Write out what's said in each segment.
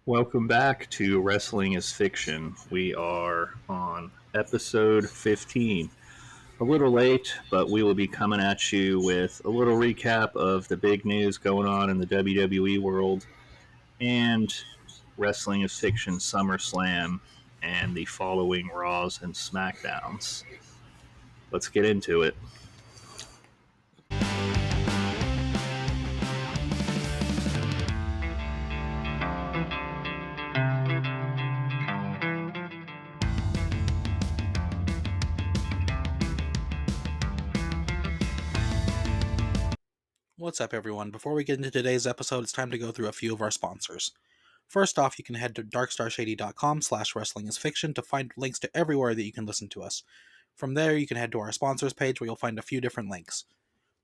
Welcome back to Wrestling is Fiction. We are on episode 15. A little late, but we will be coming at you with a little recap of the big news going on in the WWE world and Wrestling is Fiction Summerslam and the following Raws and Smackdowns. Let's get into it. What's up, everyone? Before we get into today's episode, it's time to go through a few of our sponsors. First off, you can head to darkstarshady.com/wrestlingisfiction to find links to everywhere that you can listen to us. From there, you can head to our sponsors page where you'll find a few different links.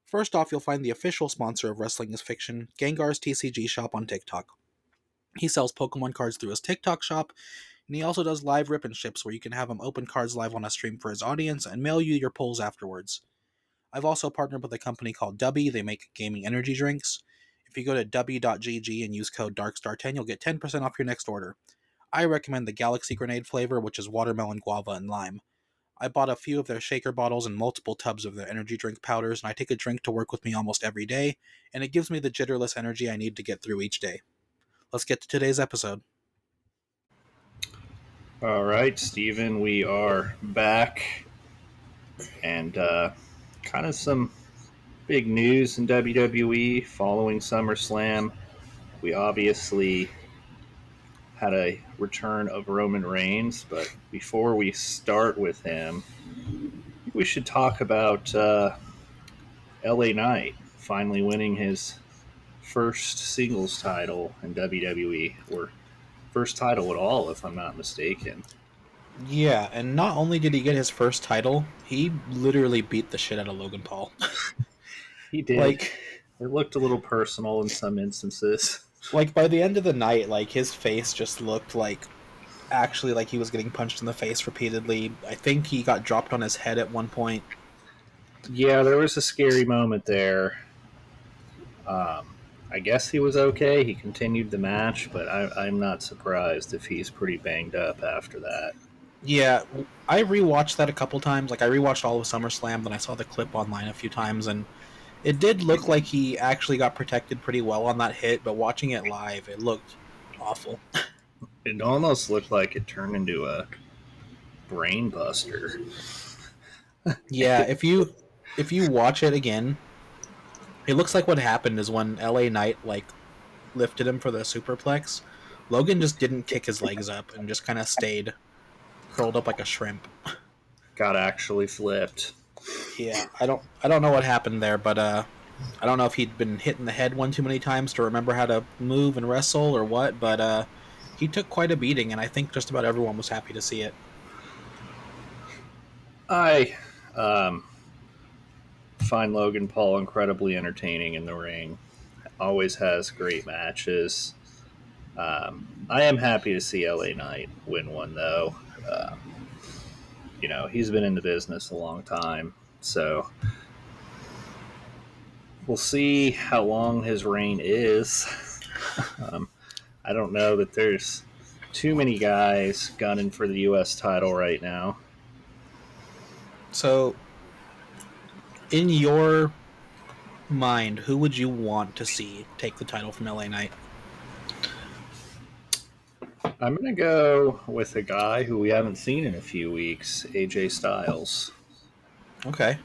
First off, you'll find the official sponsor of Wrestling is Fiction, Gengar's TCG shop on TikTok. He sells Pokemon cards through his TikTok shop, and he also does live rip and ships where you can have him open cards live on a stream for his audience and mail you your pulls afterwards. I've also partnered with a company called W. They make gaming energy drinks. If you go to w.gg and use code DARKSTAR10, you'll get 10% off your next order. I recommend the Galaxy Grenade flavor, which is watermelon, guava, and lime. I bought a few of their shaker bottles and multiple tubs of their energy drink powders, and I take a drink to work with me almost every day, and it gives me the jitterless energy I need to get through each day. Let's get to today's episode. All right, Steven, we are back, and kind of some big news in WWE following SummerSlam. We obviously had a return of Roman Reigns, but before we start with him, we should talk about LA Knight finally winning his first singles title in WWE, or first title at all, if I'm not mistaken. Yeah, and not only did he get his first title, he literally beat the shit out of Logan Paul. He did. It looked a little personal in some instances. By the end of the night, his face just looked actually like he was getting punched in the face repeatedly. I think he got dropped on his head at one point. Yeah, there was a scary moment there. I guess he was okay. He continued the match, but I'm not surprised if he's pretty banged up after that. Yeah, I rewatched that a couple times. I rewatched all of SummerSlam, then I saw the clip online a few times, and it did look like he actually got protected pretty well on that hit, but watching it live, it looked awful. It almost looked like it turned into a brain buster. Yeah, if you watch it again, it looks like what happened is when LA Knight lifted him for the superplex, Logan just didn't kick his legs up and just kind of stayed curled up like a shrimp. Got actually flipped. Yeah, I don't know what happened there, but I don't know if he'd been hit in the head one too many times to remember how to move and wrestle or what, but he took quite a beating, and I think just about everyone was happy to see it. I find Logan Paul incredibly entertaining in the ring. Always has great matches. I am happy to see LA Knight win one, though. He's been in the business a long time, so we'll see how long his reign is. I don't know that there's too many guys gunning for the U.S. title right now. So, in your mind, who would you want to see take the title from LA Knight? I'm going to go with a guy who we haven't seen in a few weeks, AJ Styles. Okay.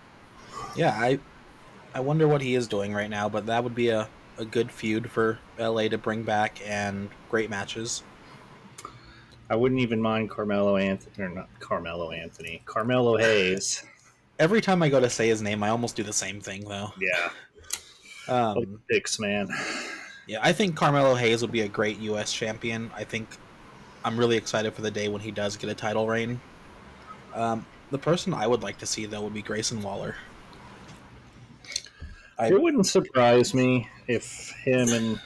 Yeah, I wonder what he is doing right now, but that would be a good feud for LA to bring back and great matches. I wouldn't even mind Carmelo Hayes. Every time I go to say his name, I almost do the same thing, though. Yeah. Olympics, man. Yeah, I think Carmelo Hayes would be a great U.S. champion. I think I'm really excited for the day when he does get a title reign. The person I would like to see, though, would be Grayson Waller. It wouldn't surprise me if him and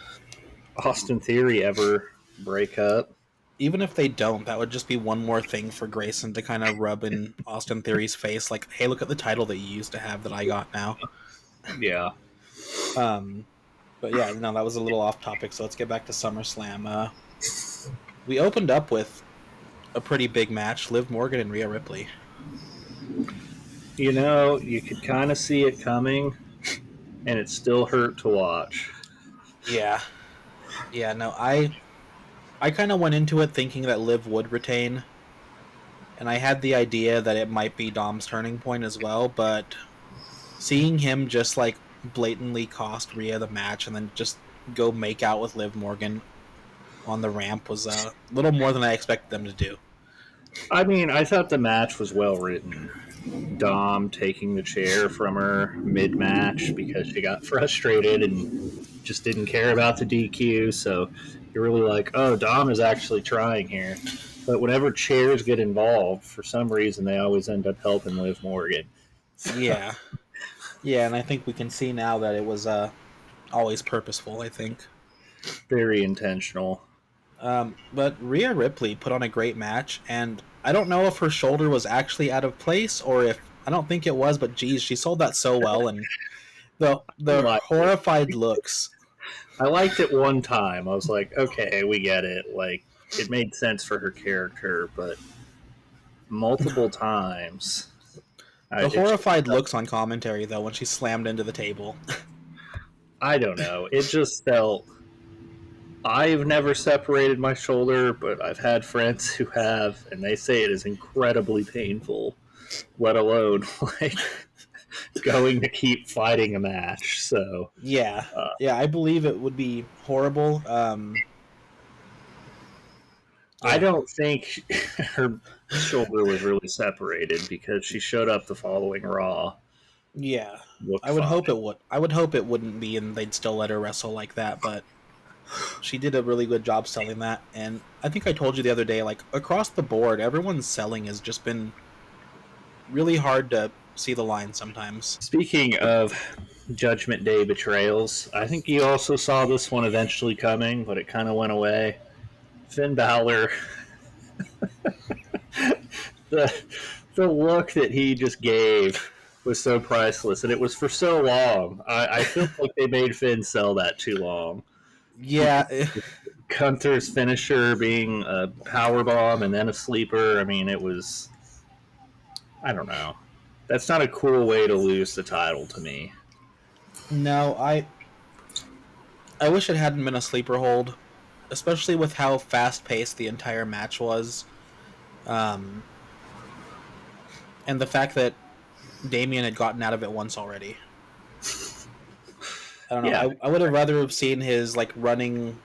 Austin Theory ever break up. Even if they don't, that would just be one more thing for Grayson to kind of rub in Austin Theory's face, like, hey, look at the title that you used to have that I got now. Yeah. But yeah, no, that was a little off topic, so let's get back to SummerSlam. We opened up with a pretty big match, Liv Morgan and Rhea Ripley. You know, you could kind of see it coming, and it still hurt to watch. Yeah. Yeah, no, I kind of went into it thinking that Liv would retain, and I had the idea that it might be Dom's turning point as well, but seeing him just like blatantly cost Rhea the match and then just go make out with Liv Morgan on the ramp was a little more than I expected them to do. I mean, I thought the match was well written. Dom taking the chair from her mid match because she got frustrated and just didn't care about the DQ. So you're really like, oh, Dom is actually trying here. But whenever chairs get involved, for some reason, they always end up helping Liv Morgan. Yeah. Yeah, and I think we can see now that it was always purposeful, I think. Very intentional. But Rhea Ripley put on a great match, and I don't know if her shoulder was actually out of place or if I don't think it was, but geez, she sold that so well, and the horrified looks. I liked it one time. I was like, okay, we get it. Like, it made sense for her character, but multiple times. The horrified looks on commentary, though, when she slammed into the table. I don't know. It just felt. I've never separated my shoulder, but I've had friends who have, and they say it is incredibly painful, let alone, like, going to keep fighting a match. So. Yeah. Yeah, I believe it would be horrible. I don't think her shoulder was really separated because she showed up the following Raw. Yeah, I would hope it would. I would hope it wouldn't be, and they'd still let her wrestle like that. But she did a really good job selling that, and I think I told you the other day, like across the board, everyone's selling has just been really hard to see the line sometimes. Speaking of Judgment Day betrayals, I think you also saw this one eventually coming, but it kind of went away. Finn Balor, the look that he just gave was so priceless, and it was for so long. I feel like they made Finn sell that too long. Yeah, Gunther's finisher being a power bomb and then a sleeper. I mean, it was. I don't know. That's not a cool way to lose the title to me. No, I wish it hadn't been a sleeper hold, especially with how fast-paced the entire match was. And the fact that Damian had gotten out of it once already. I don't know. Yeah. I would have rather have seen his like running,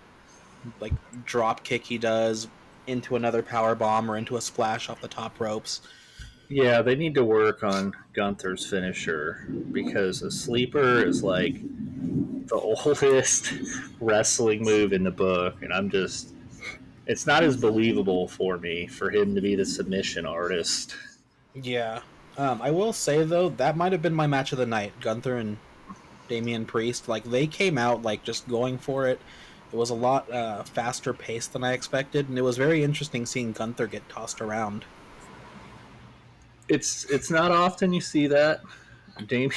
like drop kick he does into another power bomb or into a splash off the top ropes. Yeah, they need to work on Gunther's finisher because a sleeper is like the oldest wrestling move in the book, and I'm just. It's not as believable for me for him to be the submission artist. Yeah. I will say, though, that might have been my match of the night. Gunther and Damian Priest. Like, they came out, like, just going for it. It was a lot faster paced than I expected, and it was very interesting seeing Gunther get tossed around. It's not often you see that. Damian...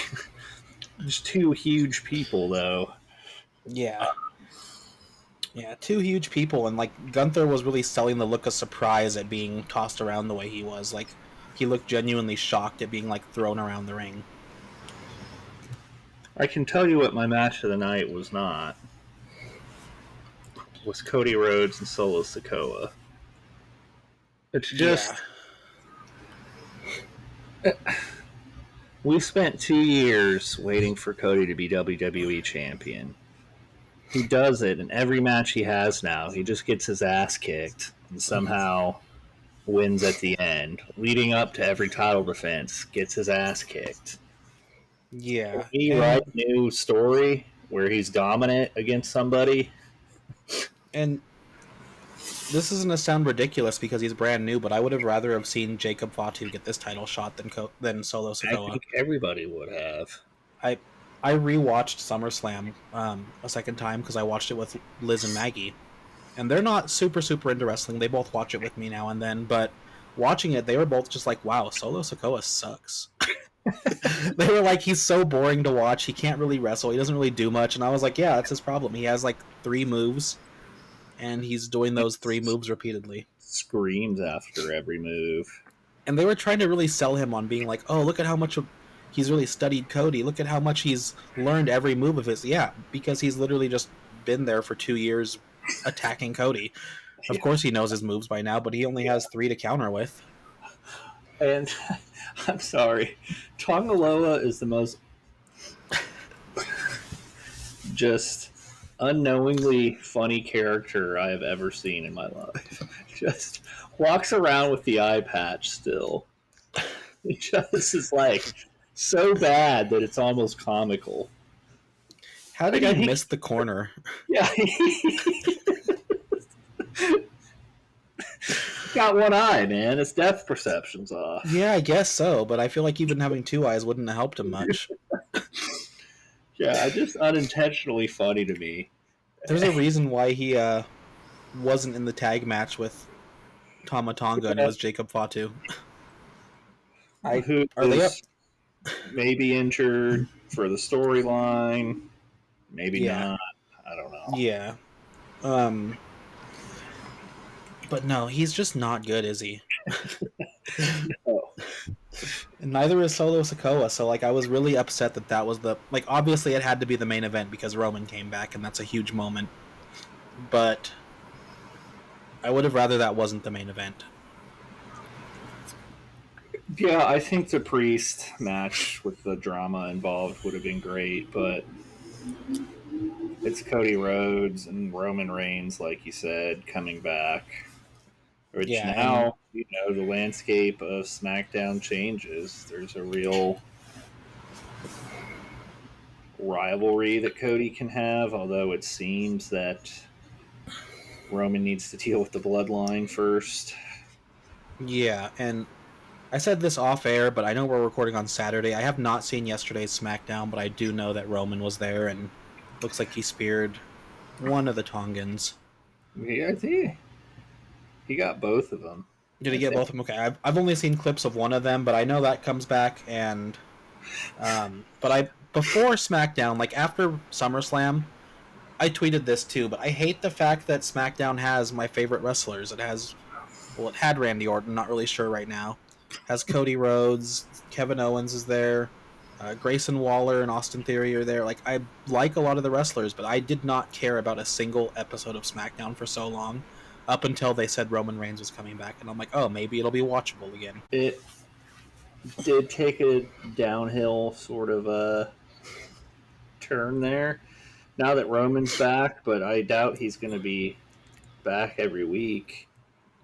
Just two huge people, though. Yeah. Yeah, two huge people, and, like, Gunther was really selling the look of surprise at being tossed around the way he was. Like, he looked genuinely shocked at being, like, thrown around the ring. I can tell you what my match of the night was not. Was Cody Rhodes and Solo Sikoa. It's just... Yeah. We spent 2 years waiting for Cody to be WWE champion. He does it in every match he has now. He just gets his ass kicked and somehow wins at the end. Leading up to every title defense, gets his ass kicked. Yeah. Can he write a new story where he's dominant against somebody? And this is going to sound ridiculous because he's brand new, but I would have rather have seen Jacob Fatu get this title shot than Solo Sikoa. I think everybody would have. I rewatched SummerSlam a second time because I watched it with Liz and Maggie. And they're not super into wrestling. They both watch it with me now and then, but watching it, they were both just like, wow, Solo Sikoa sucks. They were like, he's so boring to watch. He can't really wrestle. He doesn't really do much. And I was like, yeah, that's his problem. He has like 3 moves, and he's doing those 3 moves repeatedly. Screams after every move. And they were trying to really sell him on being like, oh, look at how much he's really studied Cody. Look at how much he's learned every move of his. Yeah, because he's literally just been there for 2 years attacking Cody. Of course he knows his moves by now, but he only has 3 to counter with. And I'm sorry, Tongaloa is the most just unknowingly funny character I have ever seen in my life. Just walks around with the eye patch still. He just is like so bad that it's almost comical. How did he miss the corner? Yeah. Got one eye, man. His depth perception's off. Yeah, I guess so, but I feel like even having 2 eyes wouldn't have helped him much. Yeah, just unintentionally funny to me. There's a reason why he wasn't in the tag match with Tama Tonga and it was Jacob Fatu. Who Are they up? Maybe injured for the storyline. Maybe not. I don't know. Yeah. But no, he's just not good, is he? No. And neither is Solo Sikoa, so like I was really upset that was the like obviously it had to be the main event because Roman came back and that's a huge moment. But I would have rather that wasn't the main event. Yeah, I think the Priest match with the drama involved would have been great, but it's Cody Rhodes and Roman Reigns, like you said, coming back. Which now, the landscape of SmackDown changes. There's a real rivalry that Cody can have, although it seems that Roman needs to deal with the bloodline first. Yeah, and I said this off air, but I know we're recording on Saturday. I have not seen yesterday's SmackDown, but I do know that Roman was there and looks like he speared one of the Tongans. Yeah, I think he got both of them. Did he get both of them? Okay, I've only seen clips of one of them, but I know that comes back. And before SmackDown, like after SummerSlam, I tweeted this too. But I hate the fact that SmackDown has my favorite wrestlers. It had Randy Orton. Not really sure right now. Has Cody Rhodes, Kevin Owens is there, Grayson Waller and Austin Theory are there. Like I like a lot of the wrestlers, but I did not care about a single episode of SmackDown for so long. Up until they said Roman Reigns was coming back, and I'm like, oh, maybe it'll be watchable again. It did take a downhill sort of turn there now that Roman's back, but I doubt he's going to be back every week.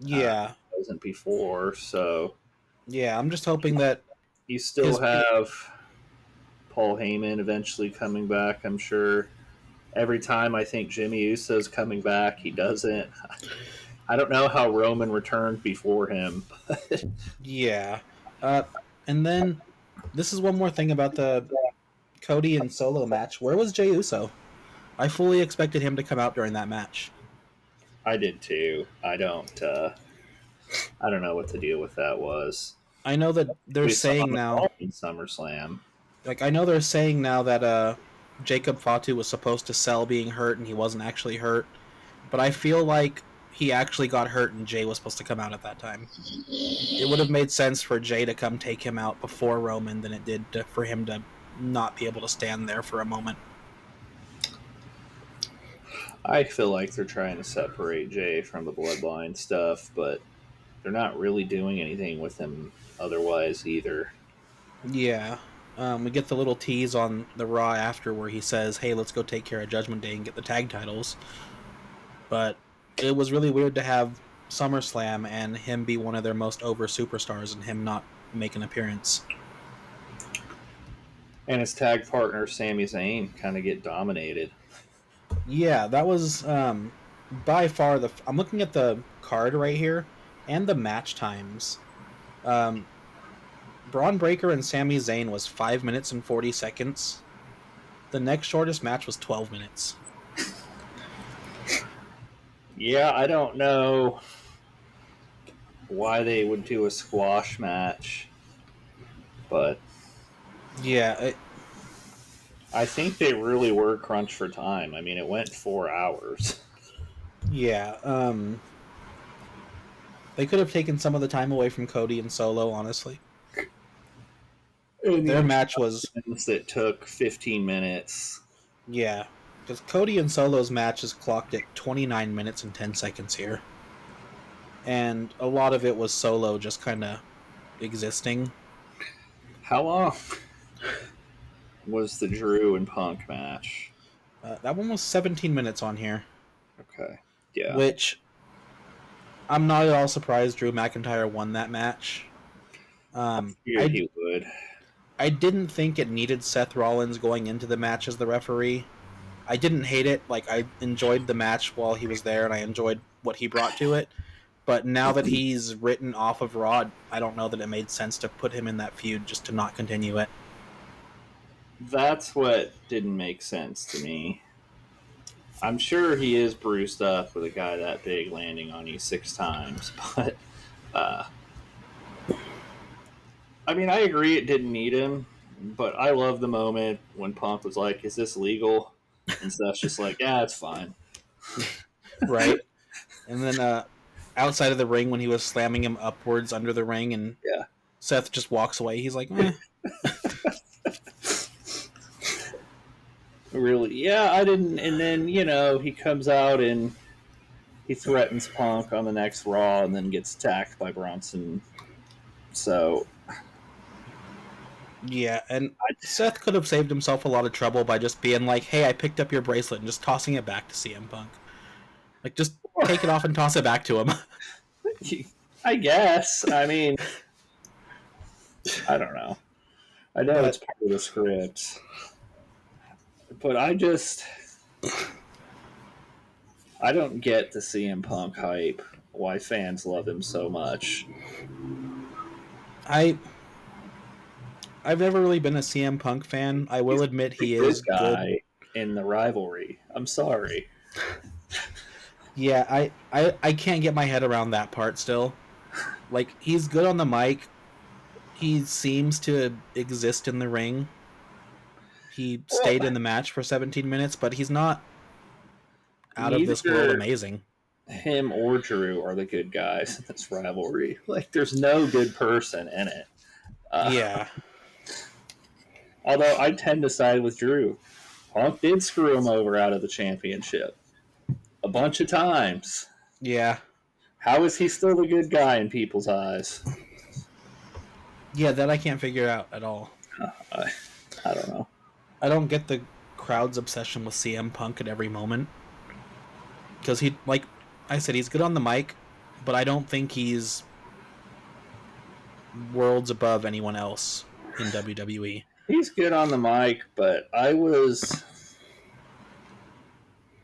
Yeah. He wasn't before, so... Yeah, I'm just hoping that... You still have Paul Heyman eventually coming back, I'm sure. Every time I think Jimmy Uso's coming back, he doesn't. I don't know how Roman returned before him. Yeah. And then, this is one more thing about the Cody and Solo match. Where was Jey Uso? I fully expected him to come out during that match. I did too. I don't know what the deal with that was. I know that they're saying now... in SummerSlam. Like, I know they're saying now that Jacob Fatu was supposed to sell being hurt and he wasn't actually hurt. But I feel like he actually got hurt and Jey was supposed to come out at that time. It would have made sense for Jey to come take him out before Roman than it did for him to not be able to stand there for a moment. I feel like they're trying to separate Jey from the bloodline stuff, but they're not really doing anything with him otherwise either. Yeah. We get the little tease on the Raw after where he says, hey, let's go take care of Judgment Day and get the tag titles. But it was really weird to have SummerSlam and him be one of their most over superstars and him not make an appearance. And his tag partner, Sami Zayn, kind of get dominated. Yeah, that was by far the... I'm looking at the card right here and the match times. Braun Breaker and Sami Zayn was 5 minutes and 40 seconds. The next shortest match was 12 minutes. Yeah, I don't know why they would do a squash match, but yeah, I think they really were crunched for time. I mean, it went 4 hours. Yeah, they could have taken some of the time away from Cody and Solo, honestly. And the Their extra match was, scenes that took 15 minutes. yeah, because Cody and Solo's match is clocked at 29 minutes and 10 seconds here. And a lot of it was Solo just kind of existing. How long was the Drew and Punk match? That one was 17 minutes on here, Okay. Yeah. which I'm not at all surprised Drew McIntyre won that match. I figured he would. I didn't think it needed Seth Rollins going into the match as the referee. I didn't hate it. Like, I enjoyed the match while he was there, and I enjoyed what he brought to it. But now that he's written off of Raw, I don't know that it made sense to put him in that feud just to not continue it. That's what didn't make sense to me. I'm sure he is bruised up with a guy that big landing on you 6 times, but I mean, I agree it didn't need him, but I love the moment when Punk was like, "Is this legal?" And Seth's just like, "Yeah, it's fine." Right? And then outside of the ring, when he was slamming him upwards under the ring, and Yeah. Seth just walks away, he's like, "Eh." Really? Yeah, I didn't. And then, he comes out and he threatens Punk on the next Raw and then gets attacked by Bronson. So, Yeah, and Seth could have saved himself a lot of trouble by just being like, "Hey, I picked up your bracelet," and just tossing it back to CM Punk. Like, just take it off and toss it back to him. I guess. I mean, I don't know. I know it's part of the script. But I don't get the CM Punk hype. Why fans love him so much. I've never really been a CM Punk fan. I will admit he is guy good in the rivalry. I'm sorry. Yeah, I can't get my head around that part still. Like, he's good on the mic. He seems to exist in the ring. He stayed in the match for 17 minutes, but he's not out of this world amazing. Him or Drew are the good guys in this rivalry. Like, there's no good person in it. Yeah. Although I tend to side with Drew. Punk did screw him over out of the championship a bunch of times. Yeah. How is he still the good guy in people's eyes? Yeah, that I can't figure out at all. I don't know. I don't get the crowd's obsession with CM Punk at every moment. Because he, like I said, he's good on the mic, but I don't think he's worlds above anyone else in WWE. He's good on the mic, but I was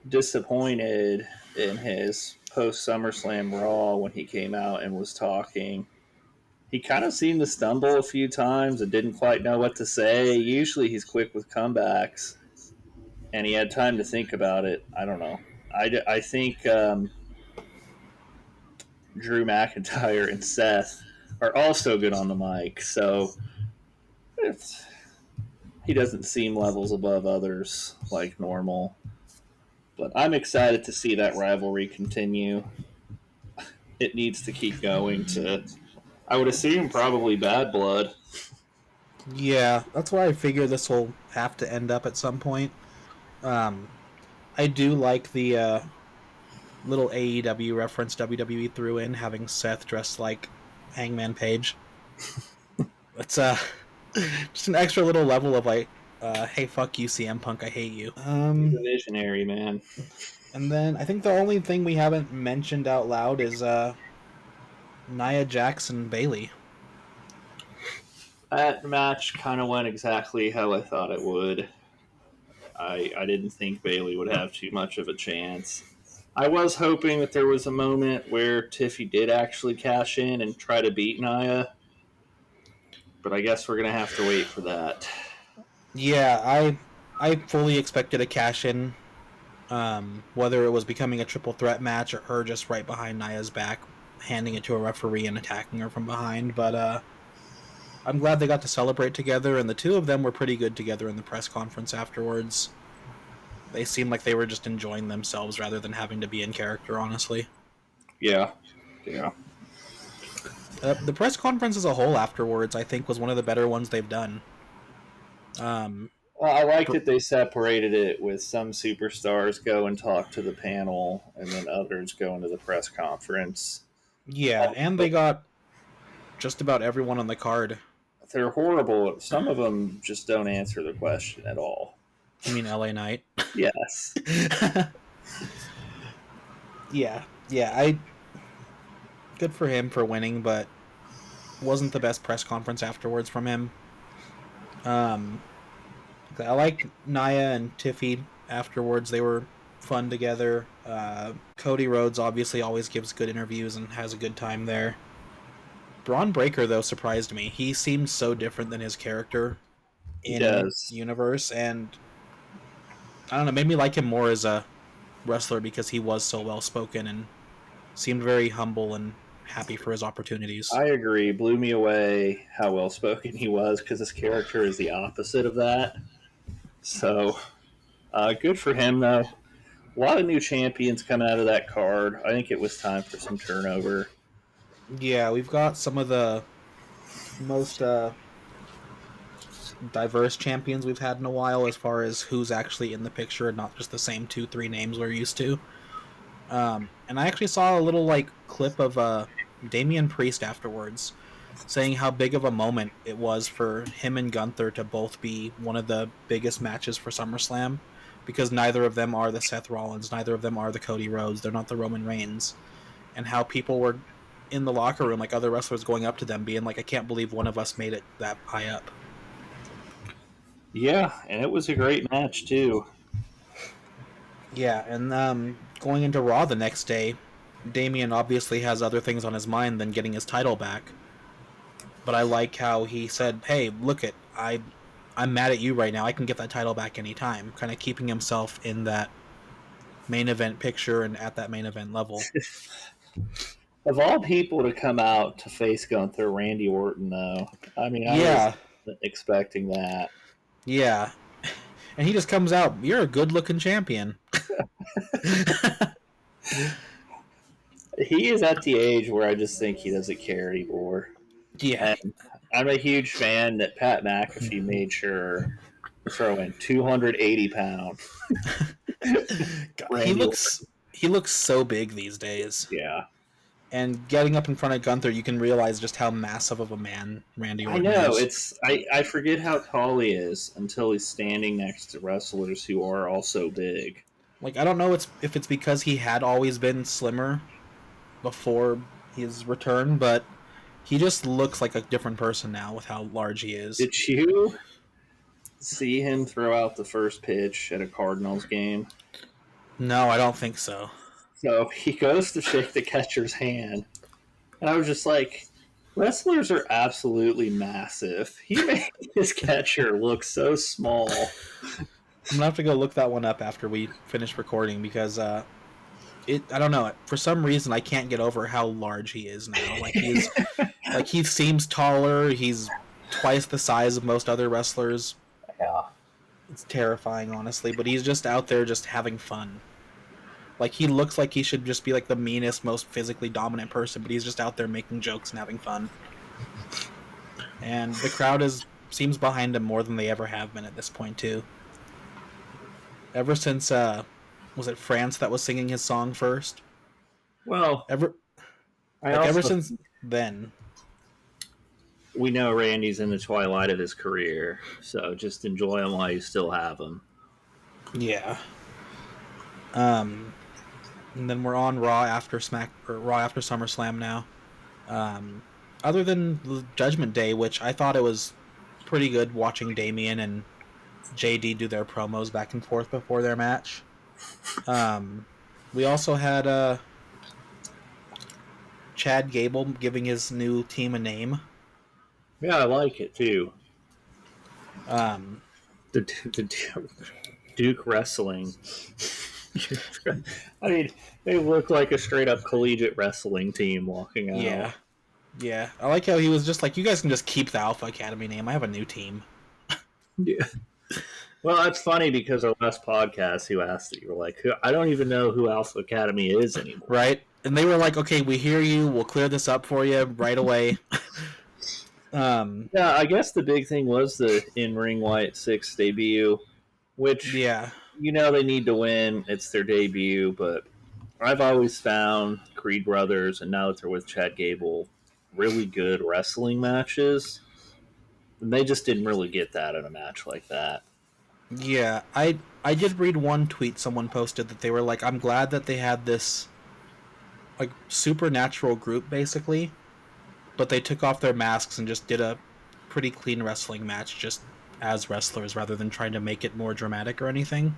disappointed in his post SummerSlam Raw when he came out and was talking. He kind of seemed to stumble a few times and didn't quite know what to say. Usually he's quick with comebacks, and he had time to think about it. I don't know. I think Drew McIntyre and Seth are also good on the mic, so he doesn't seem levels above others like normal. But I'm excited to see that rivalry continue. It needs to keep going to, I would assume, probably Bad Blood. Yeah, that's where I figure this will have to end up at some point. I do like the little AEW reference WWE threw in, having Seth dressed like Hangman Page. It's just an extra little level of like, hey, fuck you, CM Punk, I hate you. He's a visionary, man. And then I think the only thing we haven't mentioned out loud is Nia Jax and Bayley. That match kind of went exactly how I thought it would. I didn't think Bayley would have too much of a chance. I was hoping that there was a moment where Tiffy did actually cash in and try to beat Nia, but I guess we're going to have to wait for that. Yeah, I fully expected a cash in, whether it was becoming a triple threat match or her just right behind Nia's back, handing it to a referee and attacking her from behind, but I'm glad they got to celebrate together, and the two of them were pretty good together in the press conference afterwards. They seemed like they were just enjoying themselves rather than having to be in character, honestly. Yeah. The press conference as a whole afterwards, I think, was one of the better ones they've done. Well, I like that they separated it with some superstars go and talk to the panel, and then others go into the press conference. Yeah, and they got just about everyone on the card. They're horrible. Some of them just don't answer the question at all. You mean LA Knight? Yes. Yeah. Good for him for winning, but wasn't the best press conference afterwards from him. I liked Nia and Tiffy afterwards. They were fun together. Cody Rhodes obviously always gives good interviews and has a good time there. Braun Breaker, though, surprised me. He seemed so different than his character in universe, and I don't know, made me like him more as a wrestler because he was so well spoken and seemed very humble and happy for his opportunities. I agree. Blew me away how well spoken he was because his character is the opposite of that. So, good for him, though. A lot of new champions coming out of that card. I think it was time for some turnover. Yeah, we've got some of the most diverse champions we've had in a while as far as who's actually in the picture and not just the same 2-3 names we're used to. And I actually saw a little clip of Damian Priest afterwards saying how big of a moment it was for him and Gunther to both be one of the biggest matches for SummerSlam, because neither of them are the Seth Rollins, neither of them are the Cody Rhodes, they're not the Roman Reigns, and how people were in the locker room, other wrestlers going up to them being like, I can't believe one of us made it that high up. Yeah, and it was a great match too. Yeah, and going into Raw the next day, Damian obviously has other things on his mind than getting his title back. But I like how he said, hey, look it, I'm mad at you right now. I can get that title back anytime. Kind of keeping himself in that main event picture and at that main event level. Of all people to come out to face Gunther, Randy Orton, though. I mean, I wasn't expecting that. Yeah. And he just comes out, you're a good-looking champion. He is at the age where I just think he doesn't care anymore. Yeah. And I'm a huge fan that Pat McAfee made sure to throw in 280 pounds. He looks so big these days. Yeah. And getting up in front of Gunther, you can realize just how massive of a man Randy Orton is. I know. I forget how tall he is until he's standing next to wrestlers who are also big. I don't know if it's because he had always been slimmer before his return, but he just looks like a different person now with how large he is. Did you see him throw out the first pitch at a Cardinals game? No, I don't think so. So he goes to shake the catcher's hand, and I was just like, wrestlers are absolutely massive. He made his catcher look so small. I'm gonna have to go look that one up after we finish recording because I don't know, for some reason I can't get over how large he is now. He seems taller. He's twice the size of most other wrestlers. Yeah. It's terrifying, honestly, but he's just out there just having fun. He looks like he should just be the meanest, most physically dominant person, but he's just out there making jokes and having fun. And the crowd seems behind him more than they ever have been at this point, too. Ever since, was it France that was singing his song first? Well, ever since then. We know Randy's in the twilight of his career, so just enjoy him while you still have him. Yeah. And then we're on Raw after SummerSlam now. Other than Judgment Day, which I thought it was pretty good watching Damian and JD do their promos back and forth before their match. We also had Chad Gable giving his new team a name. Yeah, I like it too. The Duke Wrestling. I mean, they look like a straight up collegiate wrestling team walking out. Yeah. I like how he was just like, you guys can just keep the Alpha Academy name. I have a new team. Yeah. Well, that's funny because our last podcast, you asked it. You were like, I don't even know who Alpha Academy is anymore. Right? And they were like, okay, we hear you. We'll clear this up for you right away. Yeah, I guess the big thing was the in-ring Wyatt Six debut, which, Yeah. they need to win. It's their debut, but I've always found Creed Brothers, and now that they're with Chad Gable, really good wrestling matches. And they just didn't really get that in a match like that. Yeah, I did read one tweet someone posted that they were like, I'm glad that they had this like supernatural group basically, but they took off their masks and just did a pretty clean wrestling match just as wrestlers rather than trying to make it more dramatic or anything.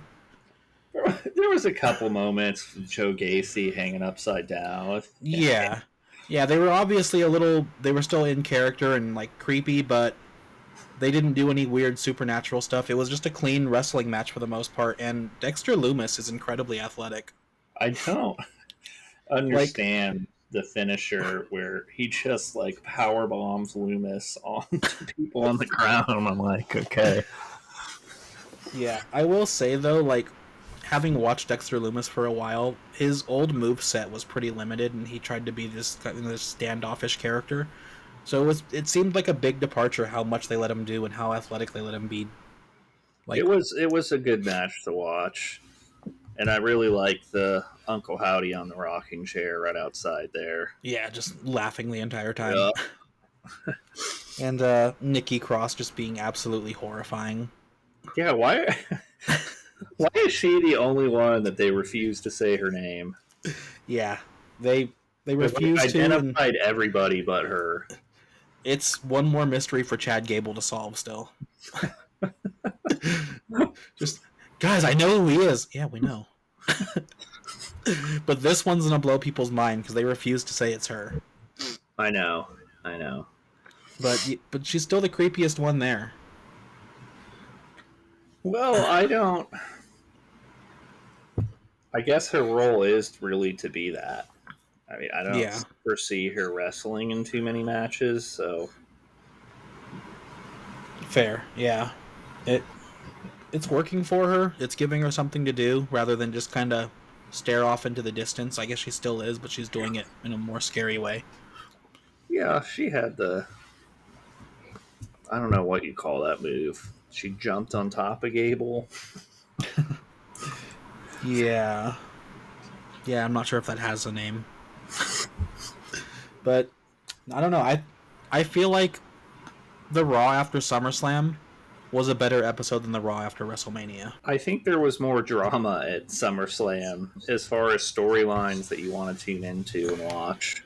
There was a couple moments with Joe Gacy hanging upside down. Yeah. Yeah, they were obviously they were still in character and like creepy, but they didn't do any weird supernatural stuff. It was just a clean wrestling match for the most part, and Dexter Lumis is incredibly athletic. I don't understand the finisher where he just like power bombs Loomis on people on the ground. I'm like, okay. Yeah, I will say though, like having watched Dexter Lumis for a while, his old move set was pretty limited, and he tried to be this standoffish character. So it seemed like a big departure how much they let him do and how athletic they let him be. Like, it was a good match to watch, and I really liked the Uncle Howdy on the rocking chair right outside there. Yeah, just laughing the entire time. Yeah. And Nikki Cross just being absolutely horrifying. Yeah, why is she the only one that they refuse to say her name? Yeah, they refuse to identified everybody but her. It's one more mystery for Chad Gable to solve still. Just guys, I know who he is. Yeah, we know. But this one's gonna blow people's mind because they refuse to say it's her. I know. But she's still the creepiest one there. Well, I guess her role is really to be that. I mean, I don't foresee her wrestling in too many matches, so fair, yeah. It's working for her. It's giving her something to do rather than just kind of stare off into the distance. I guess she still is, but she's doing it in a more scary way. Yeah, she had I don't know what you call that move. She jumped on top of Gable. Yeah, I'm not sure if that has a name. But I don't know. I feel like the Raw after SummerSlam was a better episode than the Raw after WrestleMania. I think there was more drama at SummerSlam as far as storylines that you want to tune into and watch.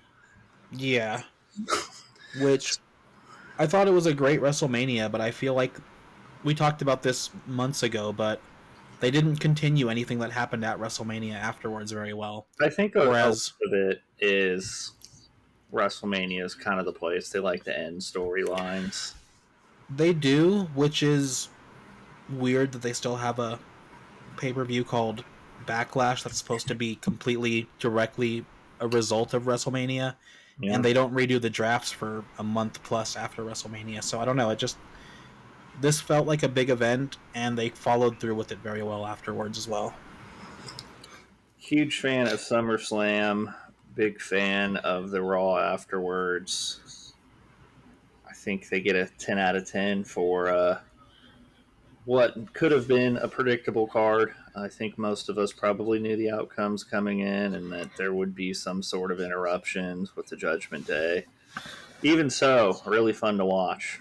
Yeah. Which I thought it was a great WrestleMania, but I feel like we talked about this months ago, but they didn't continue anything that happened at WrestleMania afterwards very well. I think a lot of it is WrestleMania is kind of the place they like to end storylines. They do, which is weird that they still have a pay-per-view called Backlash that's supposed to be completely directly a result of WrestleMania, and they don't redo the drafts for a month plus after WrestleMania. So I don't know, this felt like a big event, and they followed through with it very well afterwards as well. Huge fan of SummerSlam, big fan of the Raw afterwards. I think they get a 10 out of 10 for what could have been a predictable card. I think most of us probably knew the outcomes coming in and that there would be some sort of interruptions with the Judgment Day. Even so, really fun to watch.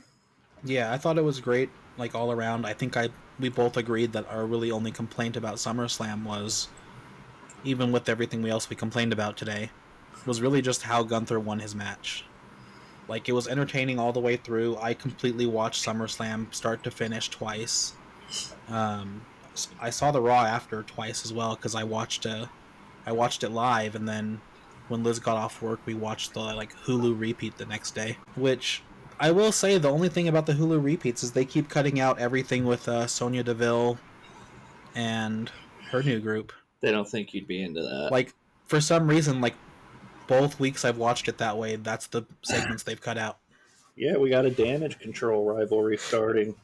Yeah, I thought it was great, like all around. I think we both agreed that our really only complaint about SummerSlam was, even with everything else we complained about today, was really just how Gunther won his match. Like, it was entertaining all the way through. I completely watched SummerSlam start to finish twice. I saw the Raw after twice as well because I watched it live, and then when Liz got off work, we watched the Hulu repeat the next day. Which I will say, the only thing about the Hulu repeats is they keep cutting out everything with Sonya Deville and her new group. They don't think you'd be into that. Like, for some reason, both weeks I've watched it that way, that's the segments they've cut out. Yeah, we got a Damage Control rivalry starting.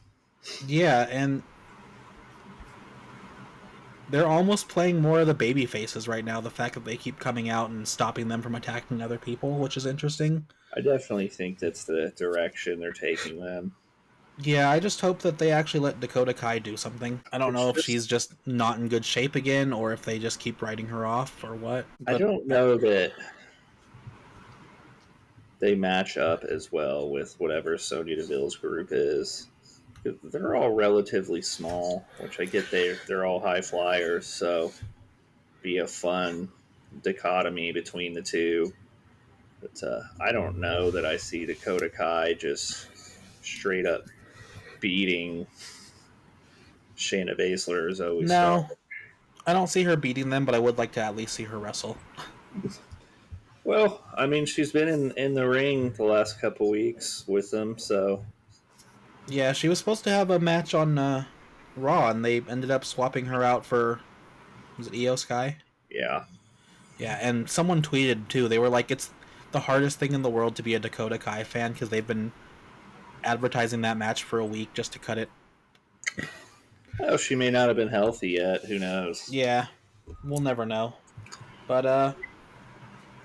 Yeah, and they're almost playing more of the baby faces right now. The fact that they keep coming out and stopping them from attacking other people, which is interesting. I definitely think that's the direction they're taking them. Yeah, I just hope that they actually let Dakota Kai do something. I don't know if she's just not in good shape again, or if they just keep writing her off, or what. I But don't know that they match up as well with whatever Sonya Deville's group is. They're all relatively small, which I get they're all high flyers, so be a fun dichotomy between the two. But I don't know that I see Dakota Kai just straight up beating Shayna Baszler as always thought. no, I don't see her beating them, but I would like to at least see her wrestle. Well, I mean, she's been in the ring the last couple weeks with them, so Yeah, she was supposed to have a match on Raw, and they ended up swapping her out for, was it Io Sky? yeah. Yeah, and someone tweeted too. They were like, it's the hardest thing in the world to be a Dakota Kai fan because they've been advertising that match for a week just to cut it. Oh, she may not have been healthy yet. Who knows? Yeah, we'll never know. But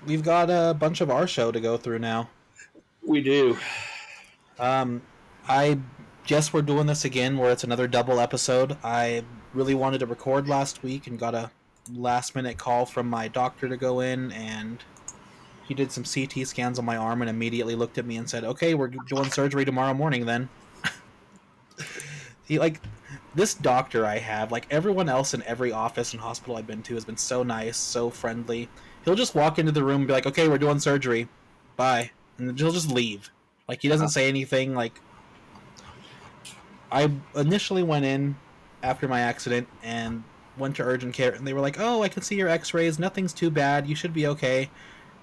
we've got a bunch of our show to go through now. We do. I guess we're doing this again where it's another double episode. I really wanted to record last week and got a last minute call from my doctor to go in, and he did some CT scans on my arm and immediately looked at me and said, "Okay, we're doing surgery tomorrow morning then." He like this doctor I have, like everyone else in every office and hospital I've been to has been so nice, so friendly. He'll just walk into the room and be like, "Okay, we're doing surgery. Bye." And he'll just leave. Like he doesn't say anything. Like I initially went in after my accident and went to urgent care, and they were like, "Oh, I can see your x-rays. Nothing's too bad. You should be okay."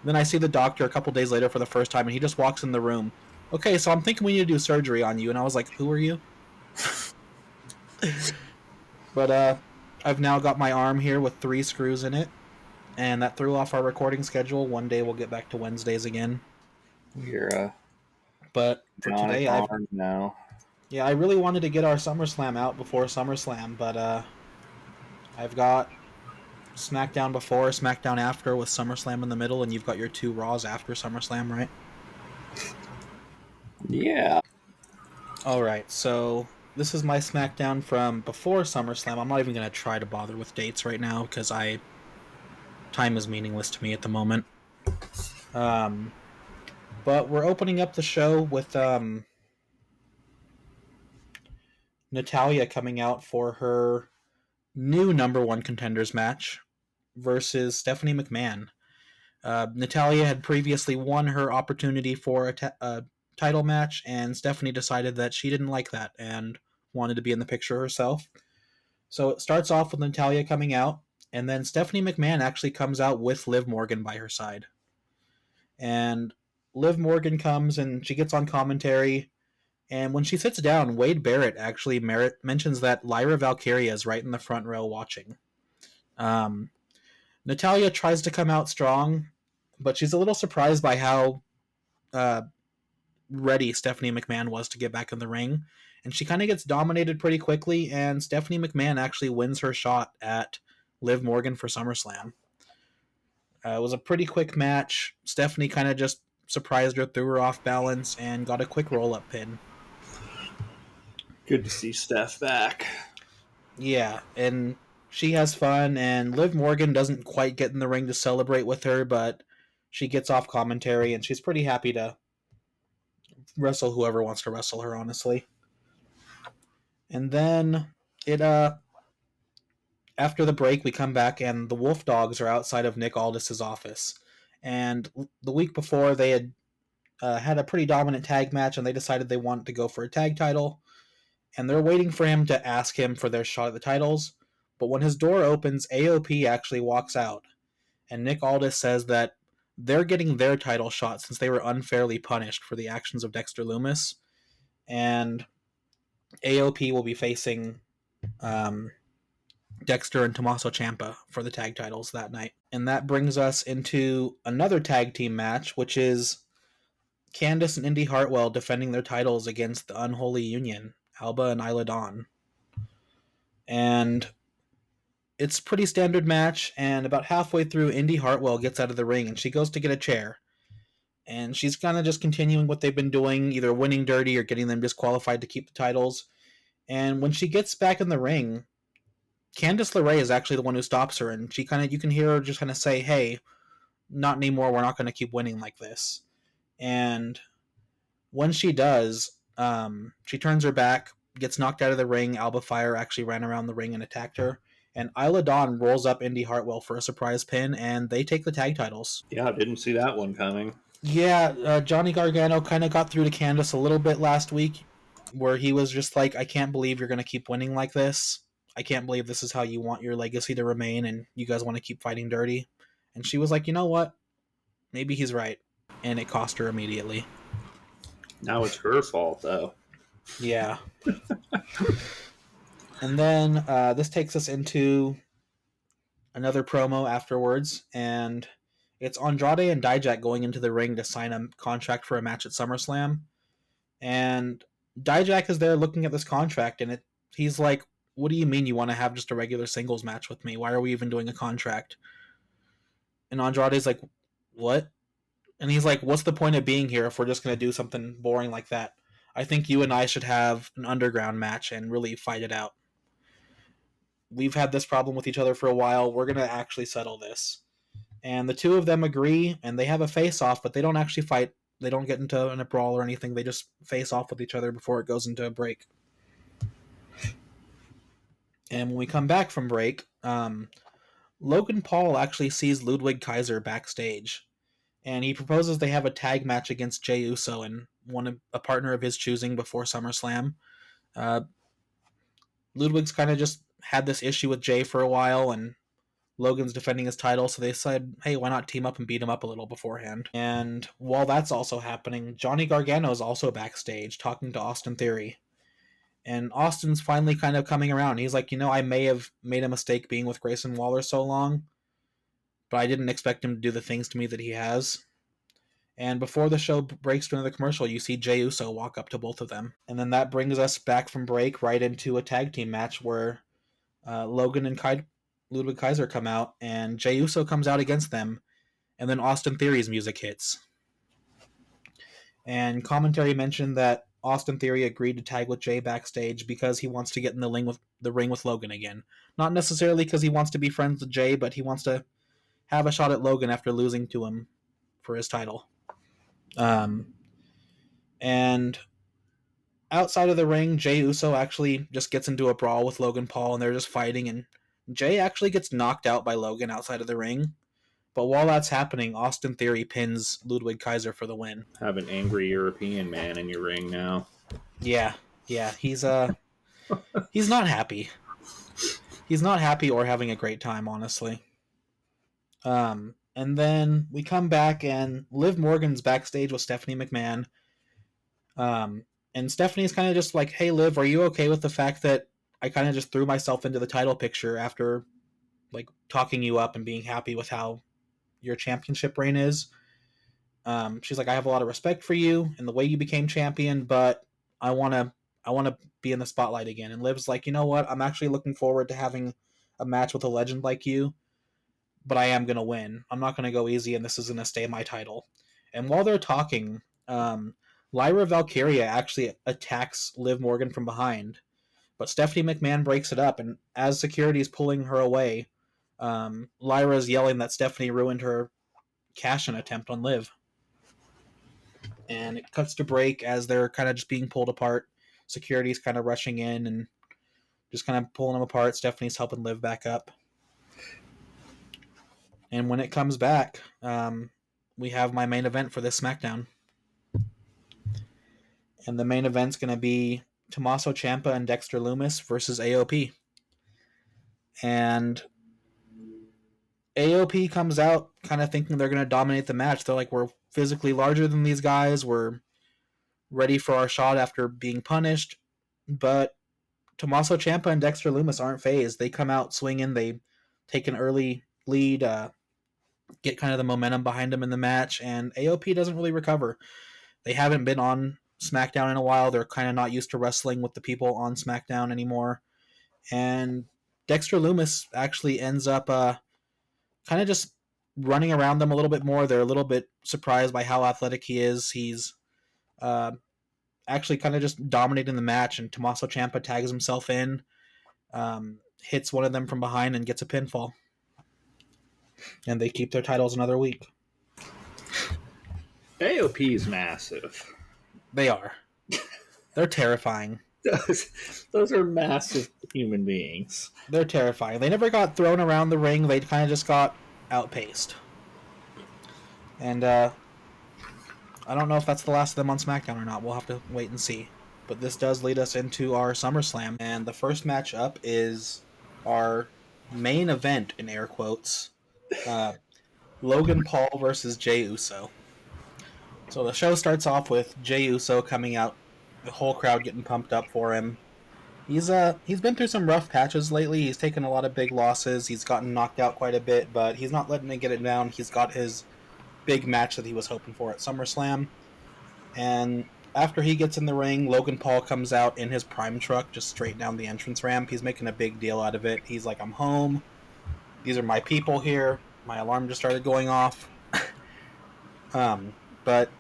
Then I see the doctor a couple days later for the first time, and he just walks in the room. "Okay, so I'm thinking we need to do surgery on you." And I was like, "Who are you?" But I've now got my arm here with 3 screws in it, and that threw off our recording schedule. One day we'll get back to Wednesdays again. We're But for today, now. I really wanted to get our SummerSlam out before SummerSlam, but I've got SmackDown before, SmackDown after, with SummerSlam in the middle, and you've got your 2 Raws after SummerSlam, right? Yeah. Alright, so this is my SmackDown from before SummerSlam. I'm not even going to try to bother with dates right now, because time is meaningless to me at the moment. But we're opening up the show with Natalya coming out for her new number 1 contenders match versus Stephanie McMahon. Natalya had previously won her opportunity for a title match, and Stephanie decided that she didn't like that and wanted to be in the picture herself. So it starts off with Natalya coming out, and then Stephanie McMahon actually comes out with Liv Morgan by her side. And Liv Morgan comes and she gets on commentary, and when she sits down, Wade Barrett actually mentions that Lyra Valkyria is right in the front row watching. Natalya tries to come out strong, but she's a little surprised by how ready Stephanie McMahon was to get back in the ring. And she kind of gets dominated pretty quickly, and Stephanie McMahon actually wins her shot at Liv Morgan for SummerSlam. It was a pretty quick match. Stephanie kind of just surprised her, threw her off balance, and got a quick roll-up pin. Good to see Steph back. Yeah, and she has fun, and Liv Morgan doesn't quite get in the ring to celebrate with her, but she gets off commentary, and she's pretty happy to wrestle whoever wants to wrestle her, honestly. And then after the break, we come back, and the Wolf Dogs are outside of Nick Aldis's office. And the week before, they had had a pretty dominant tag match, and they decided they wanted to go for a tag title. And they're waiting for him to ask him for their shot at the titles. But when his door opens, AOP actually walks out. And Nick Aldis says that they're getting their title shot since they were unfairly punished for the actions of Dexter Lumis. And AOP will be facing Dexter and Tommaso Ciampa for the tag titles that night. And that brings us into another tag team match, which is Candice and Indy Hartwell defending their titles against the Unholy Union, Alba and Isla Dawn. And it's a pretty standard match, and about halfway through, Indy Hartwell gets out of the ring, and she goes to get a chair. And she's kind of just continuing what they've been doing, either winning dirty or getting them disqualified to keep the titles. And when she gets back in the ring, Candice LeRae is actually the one who stops her, and you can hear her just kind of say, "Hey, not anymore. We're not going to keep winning like this." And when she does, she turns her back, gets knocked out of the ring. Alba Fire actually ran around the ring and attacked her. And Isla Dawn rolls up Indy Hartwell for a surprise pin, and they take the tag titles. Yeah, I didn't see that one coming. Yeah, Johnny Gargano kind of got through to Candice a little bit last week, where he was just like, I can't believe you're going to keep winning like this. I can't believe this is how you want your legacy to remain, and you guys want to keep fighting dirty. And she was like, you know what? Maybe he's right. And it cost her immediately. Now it's her fault, though. Yeah. And then this takes us into another promo afterwards, and it's Andrade and Dijak going into the ring to sign a contract for a match at SummerSlam. And Dijak is there looking at this contract, and he's like, what do you mean you want to have just a regular singles match with me? Why are we even doing a contract? And Andrade's like, what? And he's like, what's the point of being here if we're just going to do something boring like that? I think you and I should have an underground match and really fight it out. We've had this problem with each other for a while. We're going to actually settle this. And the two of them agree, and they have a face-off, but they don't actually fight. They don't get into a brawl or anything. They just face off with each other before it goes into a break. And when we come back from break, Logan Paul actually sees Ludwig Kaiser backstage. And he proposes they have a tag match against Jey Uso and a partner of his choosing before SummerSlam. Ludwig's kind of just had this issue with Jey for a while, and Logan's defending his title, so they said, hey, why not team up and beat him up a little beforehand? And while that's also happening, Johnny Gargano is also backstage talking to Austin Theory. And Austin's finally kind of coming around. He's like, I may have made a mistake being with Grayson Waller so long, but I didn't expect him to do the things to me that he has. And before the show breaks to another commercial, you see Jey Uso walk up to both of them. And then that brings us back from break right into a tag team match where Logan and Ludwig Kaiser come out, and Jey Uso comes out against them, and then Austin Theory's music hits. And commentary mentioned that Austin Theory agreed to tag with Jey backstage because he wants to get in the ring with Logan again. Not necessarily because he wants to be friends with Jey, but he wants to have a shot at Logan after losing to him for his title. And outside of the ring, Jey Uso actually just gets into a brawl with Logan Paul, and they're just fighting, and Jey actually gets knocked out by Logan outside of the ring. But while that's happening, Austin Theory pins Ludwig Kaiser for the win. Have an angry European man in your ring now. Yeah, he's not happy. He's not happy or having a great time, honestly. And then we come back, and Liv Morgan's backstage with Stephanie McMahon. And Stephanie's kind of just like, hey, Liv, are you okay with the fact that I kind of just threw myself into the title picture after like talking you up and being happy with how your championship reign is? She's like, I have a lot of respect for you and the way you became champion, but I want to be in the spotlight again. And Liv's like, you know what? I'm actually looking forward to having a match with a legend like you, but I am going to win. I'm not going to go easy, and this is going to stay my title. And while they're talking, Lyra Valkyria actually attacks Liv Morgan from behind, but Stephanie McMahon breaks it up, and as security is pulling her away, Lyra's yelling that Stephanie ruined her cash-in attempt on Liv. And it cuts to break as they're kind of just being pulled apart. Security's kind of rushing in and just kind of pulling them apart. Stephanie's helping Liv back up. And when it comes back, we have my main event for this SmackDown. And the main event's going to be Tommaso Ciampa and Dexter Lumis versus AOP. And AOP comes out kind of thinking they're going to dominate the match. They're like, we're physically larger than these guys. We're ready for our shot after being punished. But Tommaso Ciampa and Dexter Lumis aren't phased. They come out swinging. They take an early lead, get kind of the momentum behind them in the match, and AOP doesn't really recover. They haven't been on SmackDown in a while. They're kind of not used to wrestling with the people on SmackDown anymore. And Dexter Lumis actually ends up kind of just running around them a little bit more. They're a little bit surprised by how athletic he is. He's actually kind of just dominating the match, and Tommaso Ciampa tags himself in, hits one of them from behind, and gets a pinfall. And they keep their titles another week. AOP is massive. They are. They're terrifying. Those are massive human beings. They're terrifying. They never got thrown around the ring. They kind of just got outpaced. And I don't know if that's the last of them on SmackDown or not. We'll have to wait and see. But this does lead us into our SummerSlam. And the first match up is our main event, in air quotes. Logan Paul versus Jey Uso. So the show starts off with Jey Uso coming out, the whole crowd getting pumped up for him. He's been through some rough patches lately. He's taken a lot of big losses. He's gotten knocked out quite a bit, but he's not letting it get it down. He's got his big match that he was hoping for at SummerSlam. And after he gets in the ring, Logan Paul comes out in his Prime truck, just straight down the entrance ramp. He's making a big deal out of it. He's like, I'm home. These are my people here. My alarm just started going off. But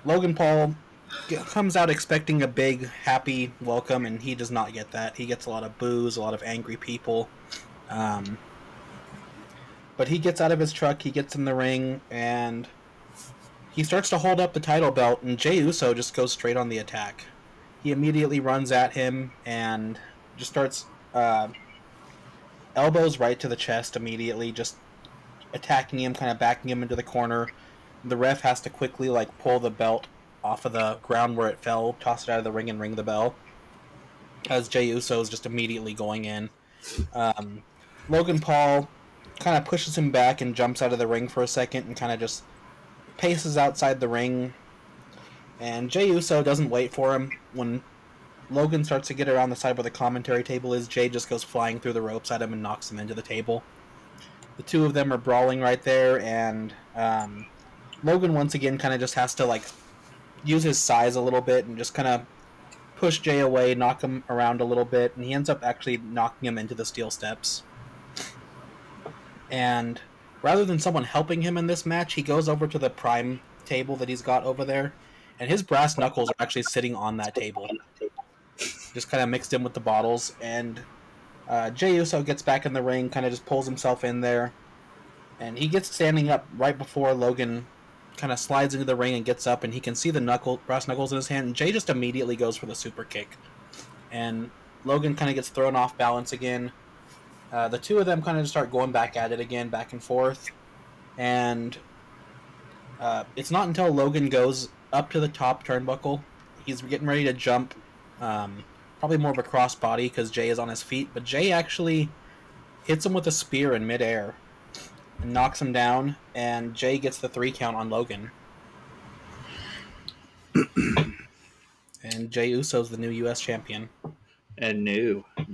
Logan Paul comes out expecting a big, happy welcome, and he does not get that. He gets a lot of boos, a lot of angry people. But he gets out of his truck, he gets in the ring, and he starts to hold up the title belt, and Jey Uso just goes straight on the attack. He immediately runs at him and just starts elbows right to the chest immediately, just attacking him, kind of backing him into the corner. The ref has to quickly pull the belt off of the ground where it fell, toss it out of the ring, and ring the bell, as Jey Uso is just immediately going in. Logan Paul kind of pushes him back and jumps out of the ring for a second and kind of just paces outside the ring. And Jey Uso doesn't wait for him. When Logan starts to get around the side where the commentary table is, Jey just goes flying through the ropes at him and knocks him into the table. The two of them are brawling right there, and Logan once again kind of just has to use his size a little bit and just kind of push Jey away, knock him around a little bit, and he ends up actually knocking him into the steel steps. And rather than someone helping him in this match, he goes over to the Prime table that he's got over there, and his brass knuckles are actually sitting on that table. Just kind of mixed in with the bottles, and Jey Uso gets back in the ring, kind of just pulls himself in there, and he gets standing up right before Logan kind of slides into the ring and gets up, and he can see the brass knuckles in his hand, and Jey just immediately goes for the super kick. And Logan kind of gets thrown off balance again. The two of them kind of just start going back at it again, back and forth. And it's not until Logan goes up to the top turnbuckle, he's getting ready to jump, probably more of a crossbody because Jey is on his feet, but Jey actually hits him with a spear in midair and knocks him down, and Jey gets the 3 count on Logan. And Jey Uso's the new U.S. champion. And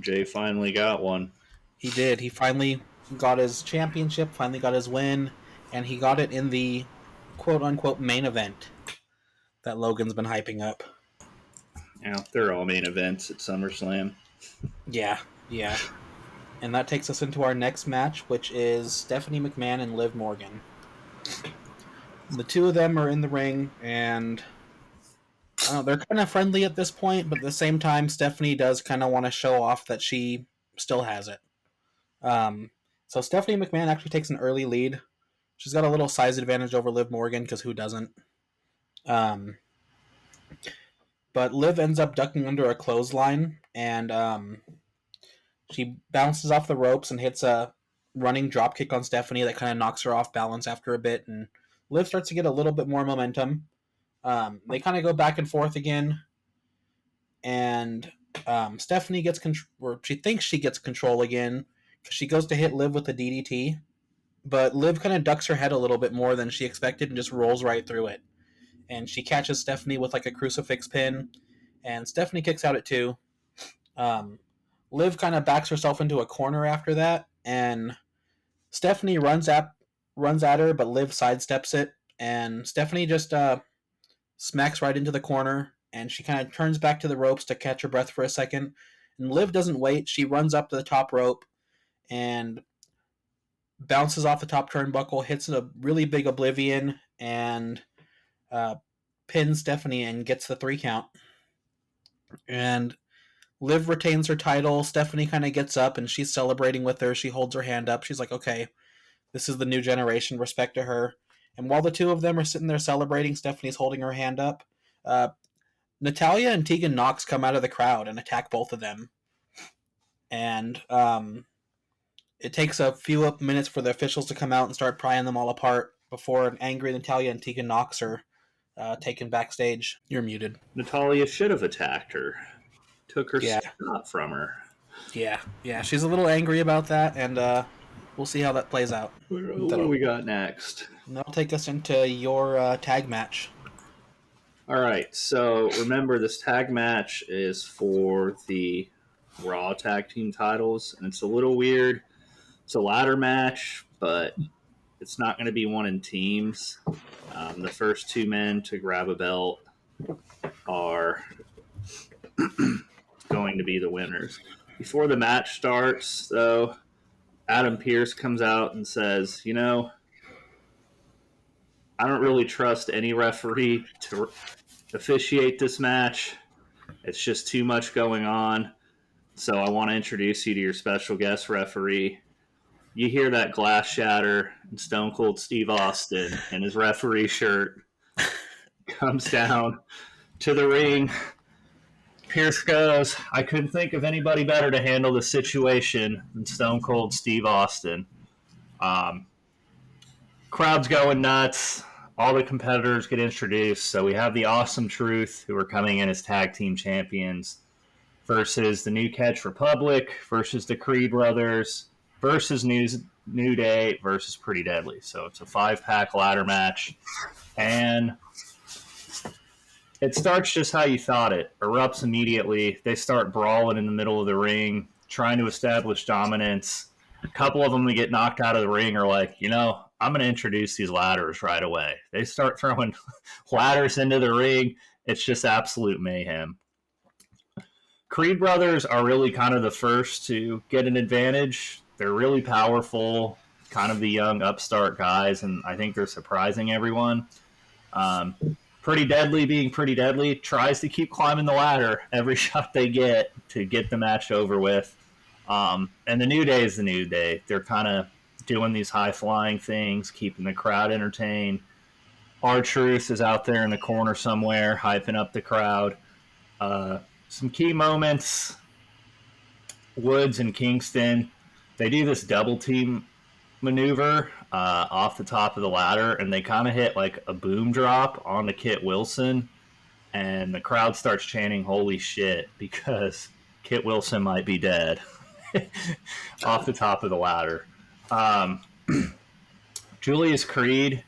Jey finally got one. He did. He finally got his championship, finally got his win, and he got it in the quote-unquote main event that Logan's been hyping up. Yeah, they're all main events at SummerSlam. Yeah. And that takes us into our next match, which is Stephanie McMahon and Liv Morgan. The two of them are in the ring, and they're kind of friendly at this point, but at the same time, Stephanie does kind of want to show off that she still has it. So Stephanie McMahon actually takes an early lead. She's got a little size advantage over Liv Morgan, because who doesn't? But Liv ends up ducking under a clothesline, and she bounces off the ropes and hits a running dropkick on Stephanie that kind of knocks her off balance after a bit, and Liv starts to get a little bit more momentum. They kind of go back and forth again, and Stephanie gets or she thinks she gets control again, because she goes to hit Liv with the DDT, but Liv kind of ducks her head a little bit more than she expected and just rolls right through it. And she catches Stephanie with a crucifix pin, and Stephanie kicks out at 2. Liv kind of backs herself into a corner after that, and Stephanie runs at her, but Liv sidesteps it, and Stephanie just smacks right into the corner, and she kind of turns back to the ropes to catch her breath for a second, and Liv doesn't wait. She runs up to the top rope and bounces off the top turnbuckle, hits a really big oblivion, and pins Stephanie and gets the 3 count. And Liv retains her title. Stephanie kind of gets up and she's celebrating with her. She holds her hand up. She's like, okay, this is the new generation. Respect to her. And while the two of them are sitting there celebrating, Stephanie's holding her hand up. Natalya and Tegan Nox come out of the crowd and attack both of them. And it takes a few minutes for the officials to come out and start prying them all apart before an angry Natalya and Tegan Nox are taken backstage. You're muted. Natalya should have attacked her. Took her spot from her. Yeah. She's a little angry about that, and we'll see how that plays out. What do we got next? And that'll take us into your tag match. All right, so remember this tag match is for the Raw tag team titles, and it's a little weird. It's a ladder match, but it's not going to be one in teams. The first 2 men to grab a belt are going to be the winners. Before the match starts, though, Adam Pearce comes out and says, I don't really trust any referee to officiate this match. It's just too much going on. So I want to introduce you to your special guest referee. You hear that glass shatter, and Stone Cold Steve Austin in his referee shirt comes down to the ring. Pierce goes, I couldn't think of anybody better to handle the situation than Stone Cold Steve Austin. Crowd's going nuts. All the competitors get introduced. So we have the Awesome Truth, who are coming in as tag team champions, versus the New Catch Republic, versus the Creed Brothers, versus New Day, versus Pretty Deadly. So it's a 5-pack ladder match. And it starts just how you thought it. Erupts immediately. They start brawling in the middle of the ring, trying to establish dominance. A couple of them that get knocked out of the ring are like, I'm going to introduce these ladders right away. They start throwing ladders into the ring. It's just absolute mayhem. Creed Brothers are really kind of the first to get an advantage. They're really powerful, kind of the young upstart guys, and I think they're surprising everyone. Pretty Deadly, being Pretty Deadly, tries to keep climbing the ladder every shot they get to get the match over with. And the New Day is the New Day. They're kind of doing these high-flying things, keeping the crowd entertained. R-Truth is out there in the corner somewhere, hyping up the crowd. Some key moments, Woods and Kingston, they do this double-team maneuver off the top of the ladder, and they kind of hit like a boom drop onto Kit Wilson, and the crowd starts chanting holy shit because Kit Wilson might be dead off the top of the ladder. Julius Creed,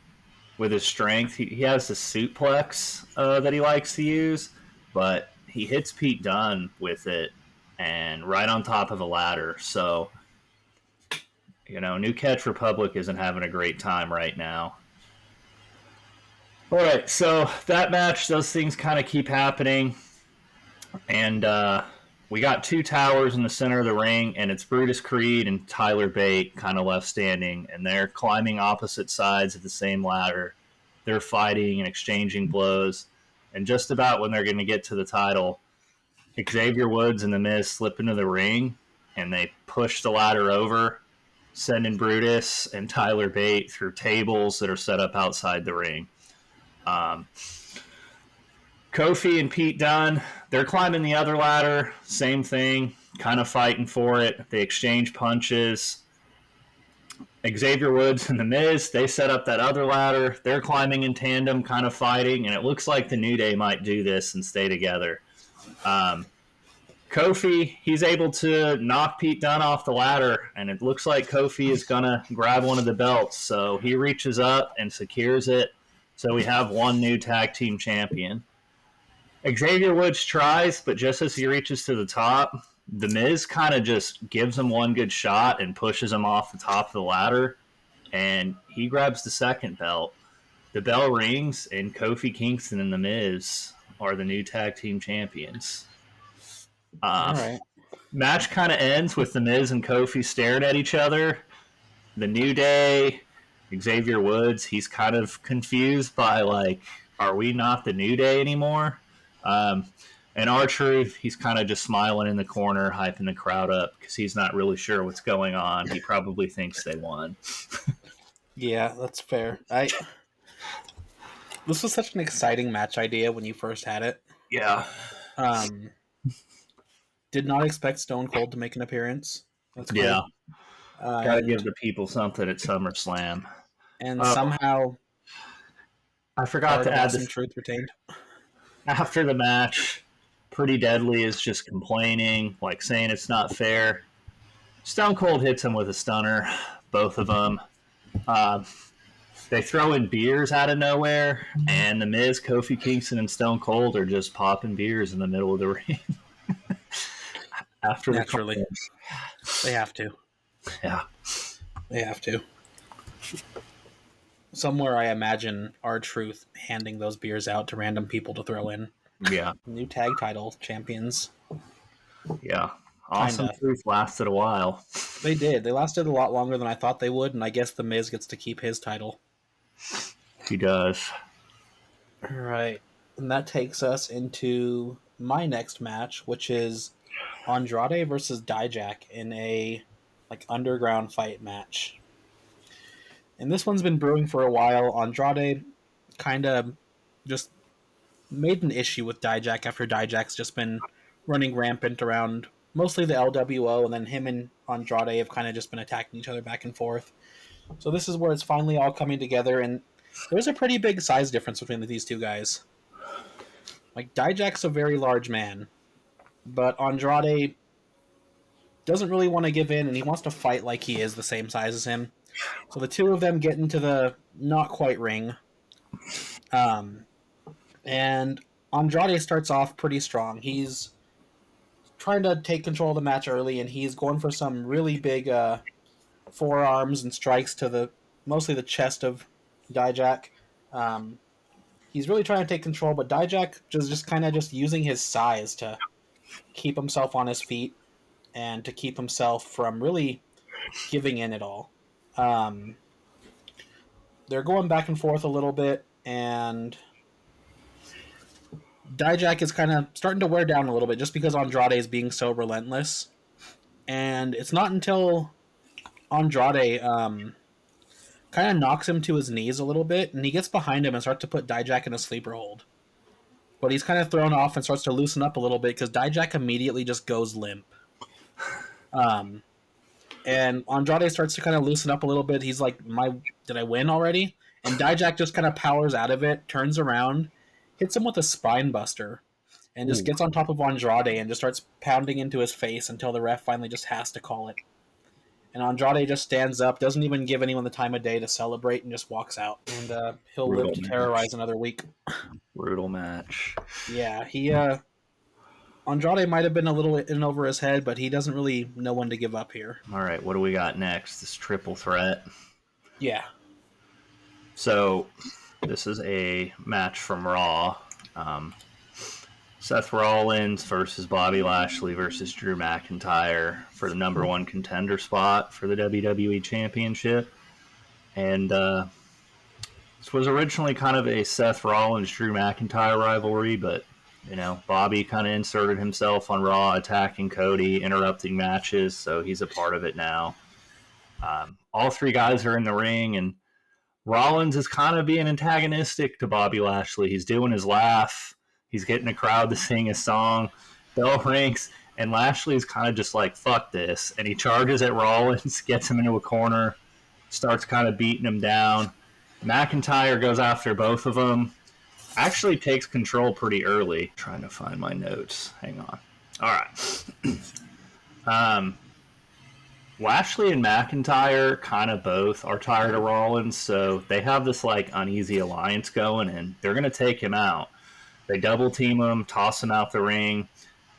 with his strength, he has the suplex that he likes to use, but he hits Pete Dunne with it and right on top of the ladder. So New Catch Republic isn't having a great time right now. All right, so that match, those things kind of keep happening. And we got 2 towers in the center of the ring, and it's Brutus Creed and Tyler Bate kind of left standing, and they're climbing opposite sides of the same ladder. They're fighting and exchanging blows. And just about when they're going to get to the title, Xavier Woods and The Miz slip into the ring, and they push the ladder over, sending Brutus and Tyler Bate through tables that are set up outside the ring. Kofi and Pete Dunne, they're climbing the other ladder, same thing, kind of fighting for it. They exchange punches. Xavier Woods and The Miz, they set up that other ladder. They're climbing in tandem, kind of fighting, and it looks like the New Day might do this and stay together. Kofi, he's able to knock Pete Dunne off the ladder, and it looks like Kofi is going to grab one of the belts. So he reaches up and secures it. So we have one new tag team champion. Xavier Woods tries, but just as he reaches to the top, The Miz kind of just gives him one good shot and pushes him off the top of the ladder, and he grabs the second belt. The bell rings, and Kofi Kingston and The Miz are the new tag team champions. All right. Match kind of ends with The Miz and Kofi staring at each other. The New Day, Xavier Woods, he's kind of confused by, like, are we not the New Day anymore? And R-Truth, he's kind of just smiling in the corner, hyping the crowd up because he's not really sure what's going on. He probably thinks they won. Yeah, that's fair. This was such an exciting match idea when you first had it. Yeah. Did not expect Stone Cold to make an appearance. That's cool. Yeah. Gotta give the people something at SummerSlam. And somehow I forgot to add some truth retained. After the match, Pretty Deadly is just complaining, like saying it's not fair. Stone Cold hits him with a stunner, both of them. They throw in beers out of nowhere, and The Miz, Kofi Kingston, and Stone Cold are just popping beers in the middle of the ring. After Naturally. They have to. Yeah. They have to. Somewhere I imagine R-Truth handing those beers out to random people to throw in. Yeah. New tag title champions. Yeah. Awesome Truth lasted a while. They did. They lasted a lot longer than I thought they would, and I guess The Miz gets to keep his title. He does. All right. And that takes us into my next match, which is Andrade versus Dijak in a underground fight match. And this one's been brewing for a while. Andrade kind of just made an issue with Dijak after Dijak's just been running rampant around mostly the LWO, and then him and Andrade have kind of just been attacking each other back and forth. So this is where it's finally all coming together, and there's a pretty big size difference between these two guys. Like, Dijak's a very large man, but Andrade doesn't really want to give in, and he wants to fight like he is the same size as him. So the two of them get into the not-quite ring. And Andrade starts off pretty strong. He's trying to take control of the match early, and he's going for some really big forearms and strikes to mostly the chest of Dijak. He's really trying to take control, but Dijak just kind of just using his size to keep himself on his feet and to keep himself from really giving in at all. They're going back and forth a little bit, and Dijak is kind of starting to wear down a little bit just because Andrade is being so relentless. And it's not until Andrade kind of knocks him to his knees a little bit, and he gets behind him and starts to put Dijak in a sleeper hold. But he's kind of thrown off and starts to loosen up a little bit because Dijak immediately just goes limp. And Andrade starts to kind of loosen up a little bit. He's like, did I win already? And Dijak just kind of powers out of it, turns around, hits him with a spine buster, and just gets on top of Andrade and just starts pounding into his face until the ref finally just has to call it. And Andrade just stands up, doesn't even give anyone the time of day to celebrate, and just walks out. And he'll live to terrorize another week. Brutal match. Yeah, Andrade might have been a little in over his head, but he doesn't really know when to give up here. All right, what do we got next? This triple threat. Yeah. So, this is a match from Raw. Seth Rollins versus Bobby Lashley versus Drew McIntyre for the number one contender spot for the WWE Championship. And this was originally kind of a Seth Rollins-Drew McIntyre rivalry, but, Bobby kind of inserted himself on Raw, attacking Cody, interrupting matches, so he's a part of it now. All three guys are in the ring, and Rollins is kind of being antagonistic to Bobby Lashley. He's doing his laugh. He's getting the crowd to sing his song. Bell rings, and Lashley's kind of just like, fuck this. And he charges at Rollins, gets him into a corner, starts kind of beating him down. McIntyre goes after both of them. Actually takes control pretty early. Trying to find my notes. Hang on. All right. Lashley and McIntyre kind of both are tired of Rollins, so they have this uneasy alliance going, and they're going to take him out. They double team him, toss him out the ring,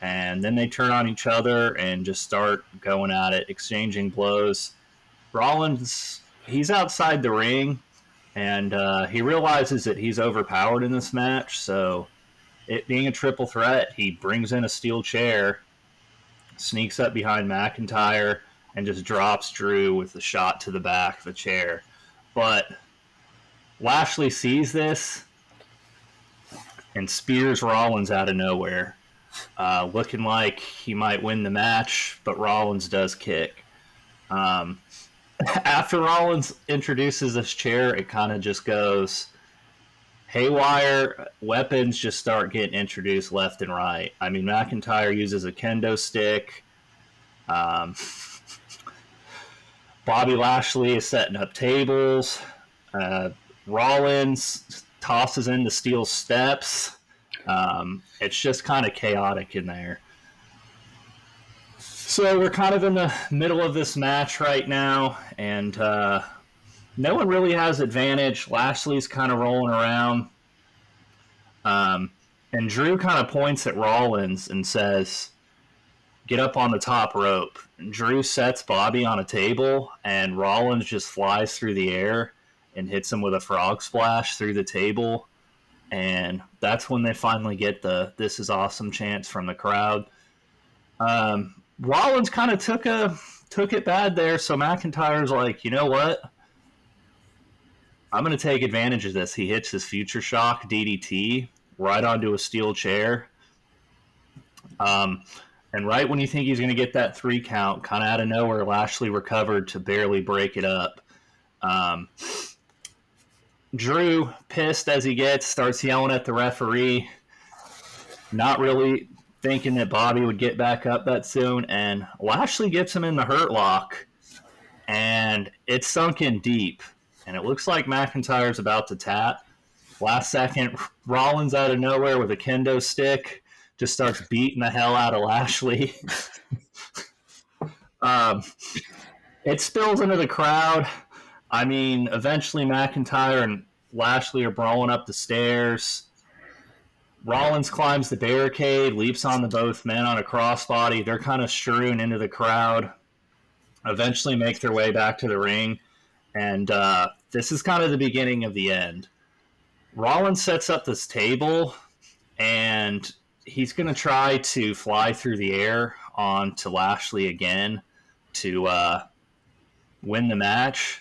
and then they turn on each other and just start going at it, exchanging blows. Rollins, he's outside the ring, and he realizes that he's overpowered in this match, so it being a triple threat, he brings in a steel chair, sneaks up behind McIntyre, and just drops Drew with a shot to the back of the chair. But Lashley sees this and spears Rollins out of nowhere, looking like he might win the match, but Rollins does kick. After Rollins introduces this chair, it kind of just goes haywire. Weapons just start getting introduced left and right. I mean, McIntyre uses a kendo stick. Bobby Lashley is setting up tables. Rollins tosses in the steel steps. It's just kind of chaotic in there. So we're kind of in the middle of this match right now, and no one really has advantage. Lashley's kind of rolling around. And Drew kind of points at Rollins and says, "Get up on the top rope." And Drew sets Bobby on a table, and Rollins just flies through the air and hits him with a frog splash through the table. And that's when they finally get the "This is awesome" chants from the crowd. Rollins kind of took it bad there, so McIntyre's like, you know what? I'm going to take advantage of this. He hits his Future Shock DDT right onto a steel chair. And right when you think he's going to get that 3 count, kind of out of nowhere, Lashley recovered to barely break it up. Drew, pissed as he gets, starts yelling at the referee, not really thinking that Bobby would get back up that soon, and Lashley gets him in the hurt lock, and it's sunk in deep, and it looks like McIntyre's about to tap. Last second, Rollins out of nowhere with a kendo stick just starts beating the hell out of Lashley. It spills into the crowd. I mean, eventually McIntyre and Lashley are brawling up the stairs. Rollins climbs the barricade, leaps on the both men on a crossbody. They're kind of strewn into the crowd, eventually make their way back to the ring. And this is kind of the beginning of the end. Rollins sets up this table, and he's going to try to fly through the air onto Lashley again to win the match.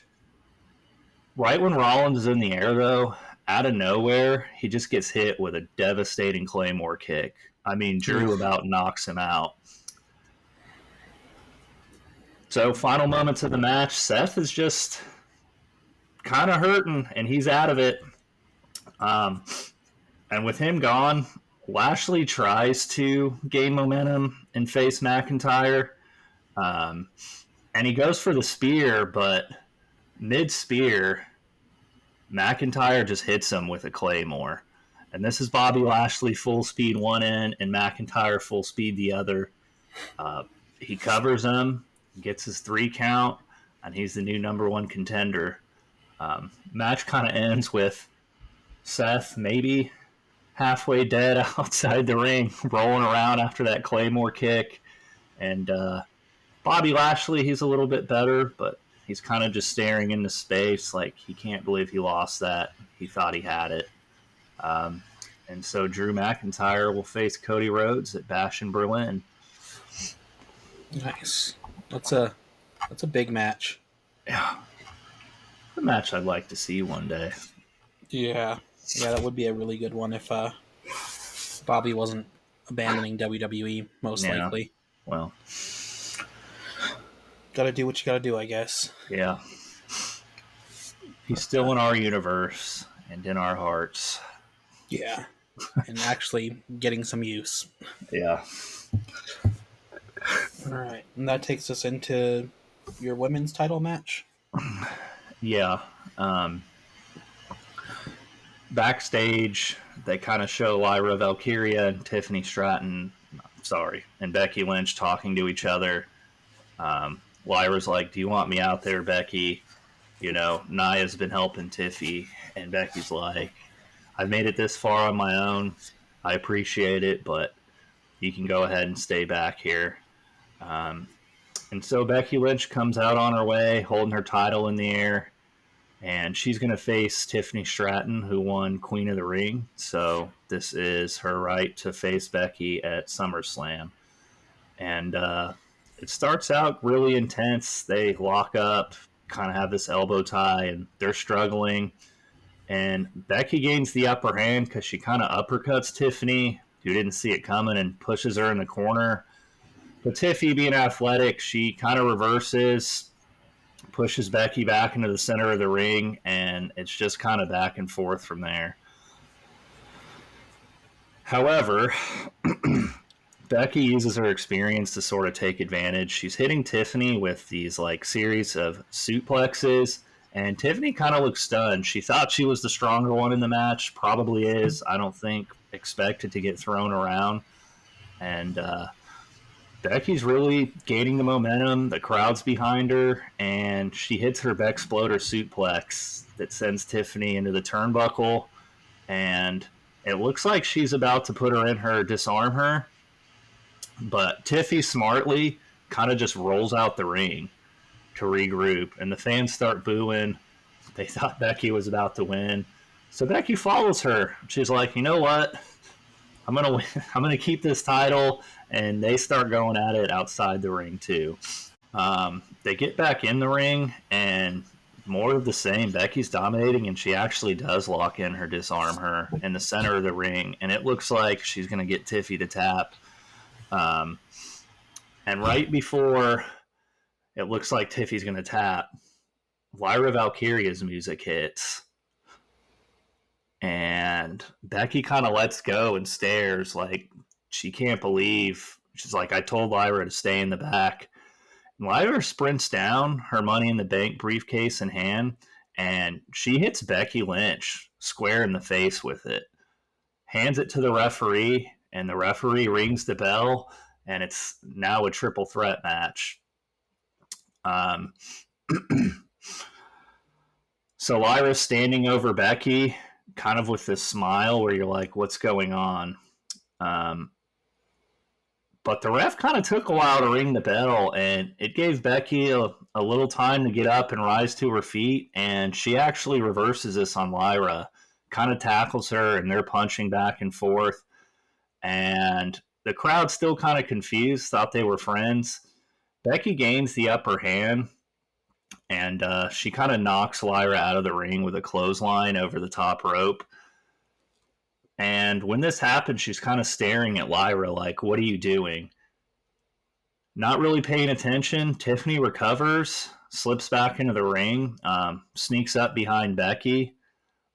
Right when Rollins is in the air, though, out of nowhere, he just gets hit with a devastating Claymore kick. I mean, Drew about knocks him out. So, final moments of the match, Seth is just kind of hurting, and he's out of it. And with him gone, Lashley tries to gain momentum and face McIntyre. And he goes for the spear, but mid-spear, McIntyre just hits him with a Claymore. And this is Bobby Lashley full speed one end and McIntyre full speed the other. He covers him, gets his 3 count, and he's the new #1 contender. Match kind of ends with Seth maybe halfway dead outside the ring, rolling around after that Claymore kick. And Bobby Lashley, he's a little bit better, but he's kind of just staring into space like he can't believe he lost that. He thought he had it. And so Drew McIntyre will face Cody Rhodes at Bash in Berlin. Nice. That's a big match. Yeah. A match I'd like to see one day. Yeah, that would be a really good one if Bobby wasn't abandoning WWE, most likely. Well, gotta do what you gotta do, I guess. Yeah. He's still in our universe and in our hearts. Yeah. And actually getting some use. Yeah. All right. And that takes us into your women's title match? Yeah. Backstage, they kind of show Lyra Valkyria and Tiffany Stratton, and Becky Lynch talking to each other. Lyra's like, "Do you want me out there, Becky? You know, Nia's been helping Tiffy." And Becky's like, "I've made it this far on my own. I appreciate it, but you can go ahead and stay back here." And so Becky Lynch comes out on her way, holding her title in the air, and she's going to face Tiffany Stratton, who won Queen of the Ring. So this is her right to face Becky at SummerSlam. And it starts out really intense. They lock up, kind of have this elbow tie, and they're struggling. And Becky gains the upper hand because she kind of uppercuts Tiffany, who didn't see it coming, and pushes her in the corner. But Tiffy, being athletic, she kind of reverses, pushes Becky back into the center of the ring, and it's just kind of back and forth from there. However, Becky uses her experience to sort of take advantage. She's hitting Tiffany with these like series of suplexes, and Tiffany kind of looks stunned. She thought she was the stronger one in the match, probably is. I don't think expected to get thrown around. And Becky's really gaining the momentum. The crowd's behind her, and she hits her Bexploder suplex that sends Tiffany into the turnbuckle. And it looks like she's about to put her in her disarm her. But Tiffy smartly kind of just rolls out the ring to regroup, and the fans start booing. They thought Becky was about to win. So Becky follows her. She's like, you know what? I'm gonna keep this title, and they start going at it outside the ring too. They get back in the ring, and more of the same. Becky's dominating, and she actually does lock in her disarm her in the center of the ring, and it looks like she's gonna get Tiffy to tap. And right before it looks like Tiffy's going to tap, Lyra Valkyria's music hits. And Becky kind of lets go and stares like she can't believe. She's like, I told Lyra to stay in the back. And Lyra sprints down, her Money in the Bank briefcase in hand, and she hits Becky Lynch square in the face with it. Hands it to the referee, and the referee rings the bell, and it's now a triple threat match. So Lyra's standing over Becky, kind of with this smile where you're like, what's going on? But the ref kind of took a while to ring the bell, and it gave Becky a little time to get up and rise to her feet, and she actually reverses this on Lyra, kind of tackles her, and they're punching back and forth. And the crowd's still kind of confused, thought they were friends. Becky gains the upper hand, and she kind of knocks Lyra out of the ring with a clothesline over the top rope. And when this happens, she's kind of staring at Lyra like, what are you doing? Not really paying attention. Tiffany recovers, slips back into the ring, sneaks up behind Becky,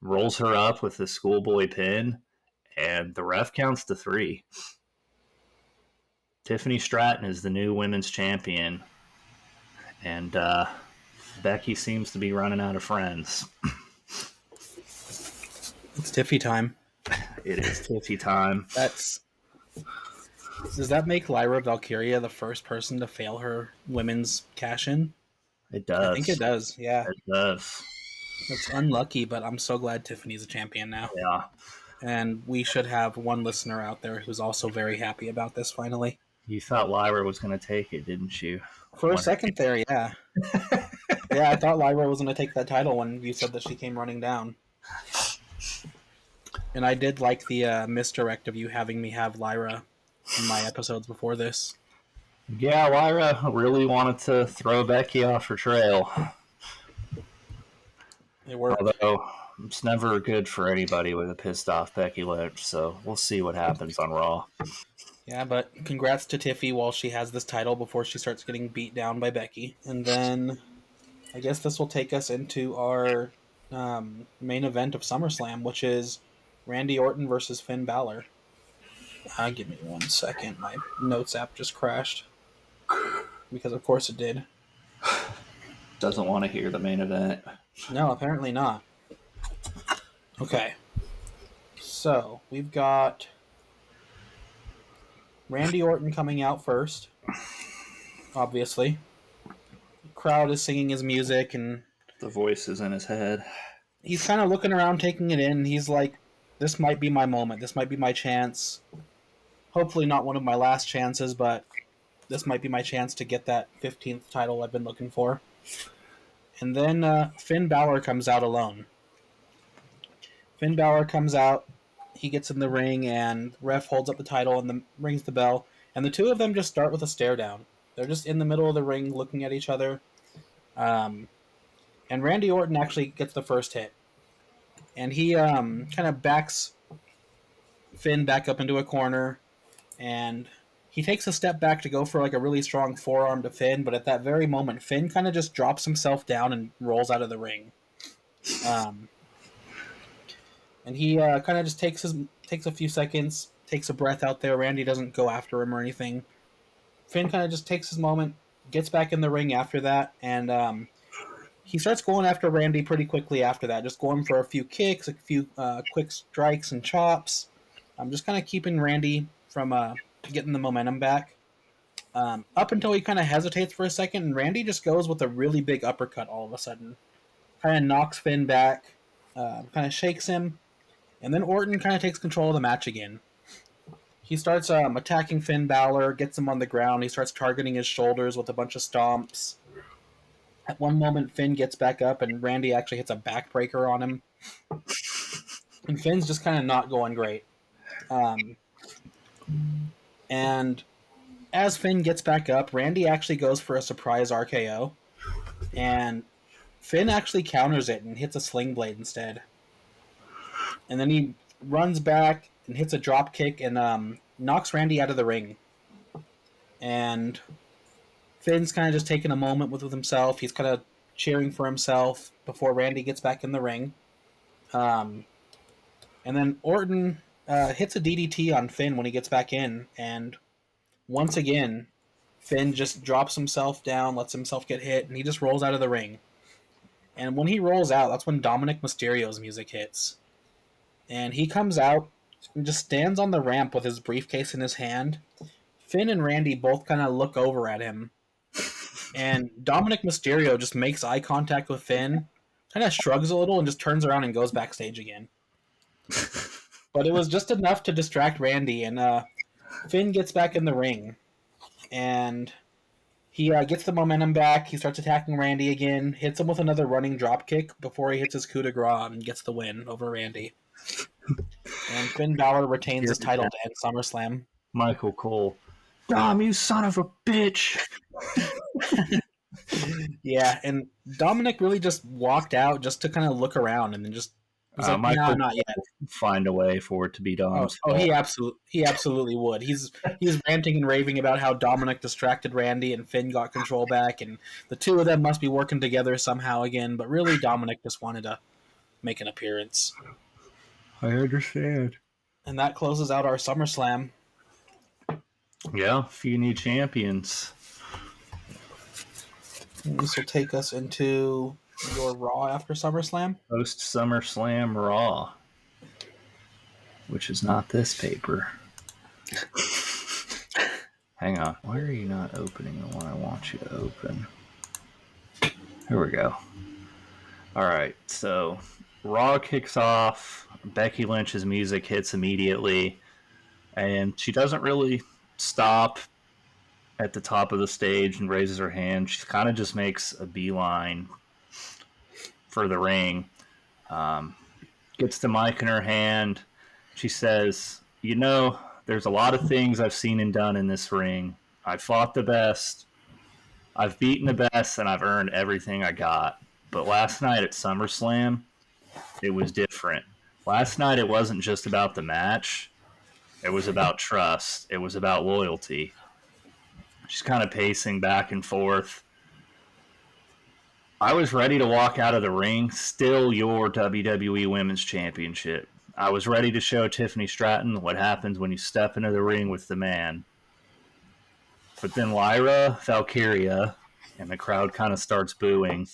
rolls her up with the schoolboy pin, and the ref counts to 3. Tiffany Stratton is the new women's champion, and Becky seems to be running out of friends. It's Tiffy time. It is Tiffy time. Does that make Lyra Valkyria the first person to fail her women's cash-in? It does. I think it does, yeah. It does. It's unlucky, but I'm so glad Tiffany's a champion now. Yeah. And we should have one listener out there who's also very happy about this finally. You thought Lyra was going to take it, didn't you? For a second there, yeah. Yeah, I thought Lyra was going to take that title when you said that she came running down. And I did like the misdirect of you having me have Lyra in my episodes before this. Yeah, Lyra really wanted to throw Becky off her trail. It worked. Although it's never good for anybody with a pissed off Becky Lynch, so we'll see what happens on Raw. Yeah, but congrats to Tiffy while she has this title before she starts getting beat down by Becky. And then I guess this will take us into our main event of SummerSlam, which is Randy Orton versus Finn Balor. Give me 1 second. My notes app just crashed. Because of course it did. Doesn't want to hear the main event. No, apparently not. Okay. So, we've got Randy Orton coming out first. Obviously. The crowd is singing his music and the voice is in his head. He's kind of looking around, taking it in. He's like, this might be my moment. This might be my chance. Hopefully not one of my last chances, but this might be my chance to get that 15th title I've been looking for. And then Finn Balor comes out alone. Finn Balor comes out. He gets in the ring, and ref holds up the title and rings the bell. And the two of them just start with a stare down. They're just in the middle of the ring looking at each other. And Randy Orton actually gets the first hit. And he kind of backs Finn back up into a corner. And he takes a step back to go for like a really strong forearm to Finn. But at that very moment, Finn kind of just drops himself down and rolls out of the ring. And he kind of just takes a few seconds, takes a breath out there. Randy doesn't go after him or anything. Finn kind of just takes his moment, gets back in the ring after that, and he starts going after Randy pretty quickly after that, just going for a few kicks, a few quick strikes and chops. Just kind of keeping Randy from getting the momentum back. Up until he kind of hesitates for a second, and Randy just goes with a really big uppercut all of a sudden. Kind of knocks Finn back, kind of shakes him, and then Orton kind of takes control of the match again. He starts attacking Finn Balor, gets him on the ground. He starts targeting his shoulders with a bunch of stomps. At one moment, Finn gets back up, and Randy actually hits a backbreaker on him. And Finn's just kind of not going great. And as Finn gets back up, Randy actually goes for a surprise RKO. And Finn actually counters it and hits a sling blade instead. And then he runs back and hits a drop kick and knocks Randy out of the ring. And Finn's kind of just taking a moment with himself. He's kind of cheering for himself before Randy gets back in the ring. And then Orton hits a DDT on Finn when he gets back in. And once again, Finn just drops himself down, lets himself get hit, and he just rolls out of the ring. And when he rolls out, that's when Dominic Mysterio's music hits. And he comes out and just stands on the ramp with his briefcase in his hand. Finn and Randy both kind of look over at him. And Dominic Mysterio just makes eye contact with Finn, kind of shrugs a little, and just turns around and goes backstage again. But it was just enough to distract Randy, and Finn gets back in the ring. And he gets the momentum back. He starts attacking Randy again, hits him with another running dropkick before he hits his coup de grace and gets the win over Randy. And Finn Balor retains his title to end SummerSlam. Michael Cole. Dom, you son of a bitch! Yeah, and Dominic really just walked out just to kind of look around and then just was like, Michael no, not yet. Find a way for it to be Dom's fault. He absolutely would. He's ranting and raving about how Dominic distracted Randy and Finn got control back, and the two of them must be working together somehow again, but really Dominic just wanted to make an appearance. I understand. And that closes out our SummerSlam. Yeah, a few new champions. And this will take us into your Raw after SummerSlam. Post SummerSlam Raw, which is not this paper. Hang on. Why are you not opening the one I want you to open? Here we go. All right, so Raw kicks off. Becky Lynch's music hits immediately, and she doesn't really stop at the top of the stage and raises her hand. She kind of just makes a beeline for the ring. Gets the mic in her hand. She says, you know, there's a lot of things I've seen and done in this ring. I've fought the best. I've beaten the best, and I've earned everything I got. But last night at SummerSlam, it was different. Last night, it wasn't just about the match. It was about trust. It was about loyalty. She's kind of pacing back and forth. I was ready to walk out of the ring, still your WWE Women's Championship. I was ready to show Tiffany Stratton what happens when you step into the ring with the man. But then Lyra Valkyria, and the crowd kind of starts booing.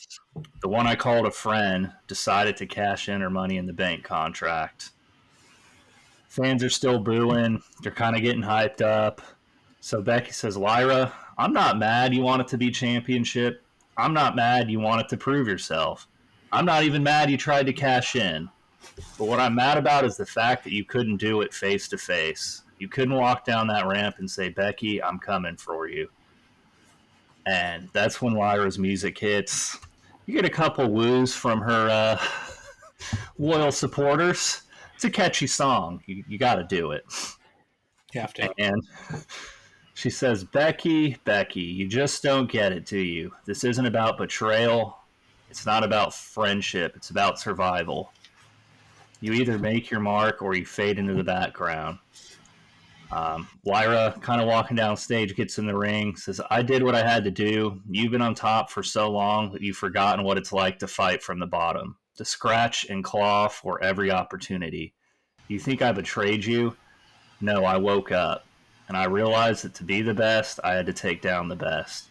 The one I called a friend decided to cash in her Money in the Bank contract. Fans are still booing. They're kind of getting hyped up. So Becky says, Lyra, I'm not mad you want it to be championship. I'm not mad you want it to prove yourself. I'm not even mad you tried to cash in. But what I'm mad about is the fact that you couldn't do it face to face. You couldn't walk down that ramp and say, Becky, I'm coming for you. And that's when Lyra's music hits. You get a couple woos from her loyal supporters. It's a catchy song. You got to do it. You have to. And She says, Becky, you just don't get it, do you? This isn't about betrayal. It's not about friendship. It's about survival. You either make your mark or you fade into the background. Lyra, kind of walking down stage, gets in the ring, says, I did what I had to do. You've been on top for so long that you've forgotten what it's like to fight from the bottom, to scratch and claw for every opportunity. You think I betrayed you? No, I woke up, and I realized that to be the best, I had to take down the best.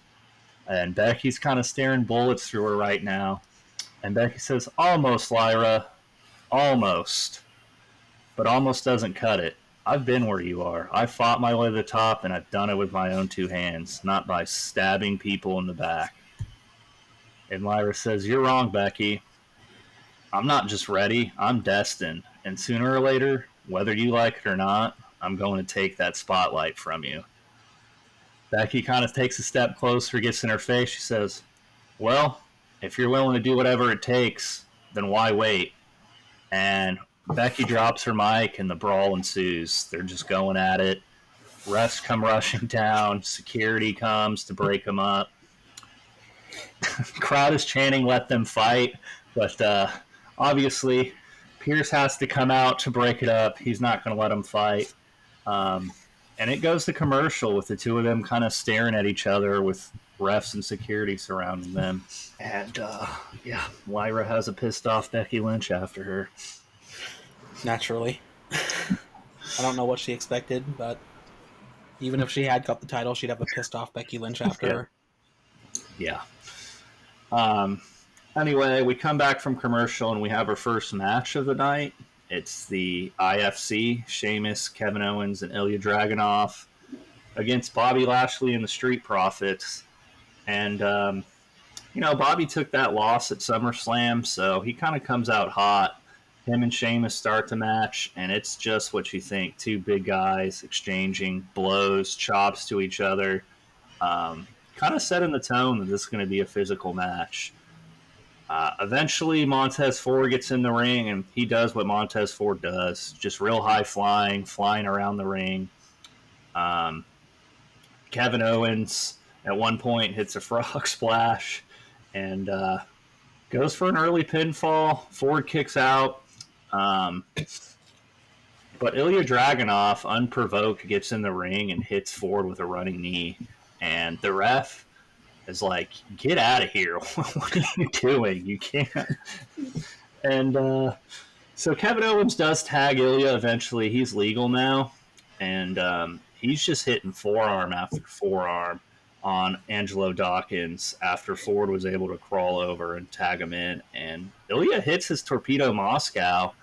And Becky's kind of staring bullets through her right now. And Becky says, almost, Lyra, almost. But almost doesn't cut it. I've been where you are. I fought my way to the top, and I've done it with my own two hands, not by stabbing people in the back. And Lyra says, you're wrong, Becky. I'm not just ready. I'm destined. And sooner or later, whether you like it or not, I'm going to take that spotlight from you. Becky kind of takes a step closer, gets in her face. She says, well, if you're willing to do whatever it takes, then why wait? And Becky drops her mic and the brawl ensues. They're just going at it. Refs come rushing down. Security comes to break them up. Crowd is chanting, let them fight. But obviously, Pierce has to come out to break it up. He's not going to let them fight. And it goes to commercial with the two of them kind of staring at each other with refs and security surrounding them. And, Lyra has a pissed off Becky Lynch after her. Naturally. I don't know what she expected, but even if she had got the title, she'd have a pissed off Becky Lynch after her. Yeah. Anyway, we come back from commercial and we have our first match of the night. It's the IFC, Sheamus, Kevin Owens, and Ilya Dragunov against Bobby Lashley and the Street Profits. And, Bobby took that loss at SummerSlam, so he kind of comes out hot. Him and Sheamus start the match, and it's just what you think. Two big guys exchanging blows, chops to each other. Kind of setting the tone that this is going to be a physical match. Eventually, Montez Ford gets in the ring, and he does what Montez Ford does. Just real high flying around the ring. Kevin Owens, at one point, hits a frog splash and goes for an early pinfall. Ford kicks out. But Ilya Dragunov, unprovoked, gets in the ring and hits Ford with a running knee. And the ref is like, get out of here. What are you doing? You can't. And so Kevin Owens does tag Ilya eventually. He's legal now. And he's just hitting forearm after forearm on Angelo Dawkins after Ford was able to crawl over and tag him in. And Ilya hits his Torpedo Moscow.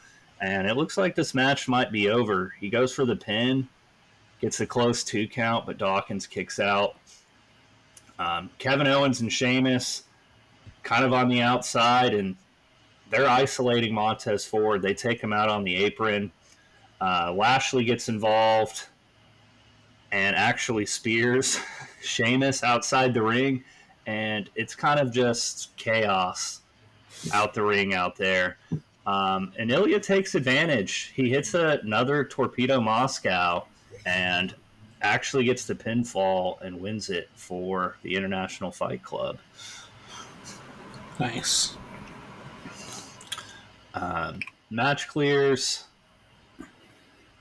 And it looks like this match might be over. He goes for the pin, gets a close 2 count, but Dawkins kicks out. Kevin Owens and Sheamus kind of on the outside, and they're isolating Montez Ford. They take him out on the apron. Lashley gets involved and actually spears Sheamus outside the ring, and it's kind of just chaos out the ring out there. And Ilya takes advantage. He hits another Torpedo Moscow and actually gets the pinfall and wins it for the International Fight Club. Nice. Match clears.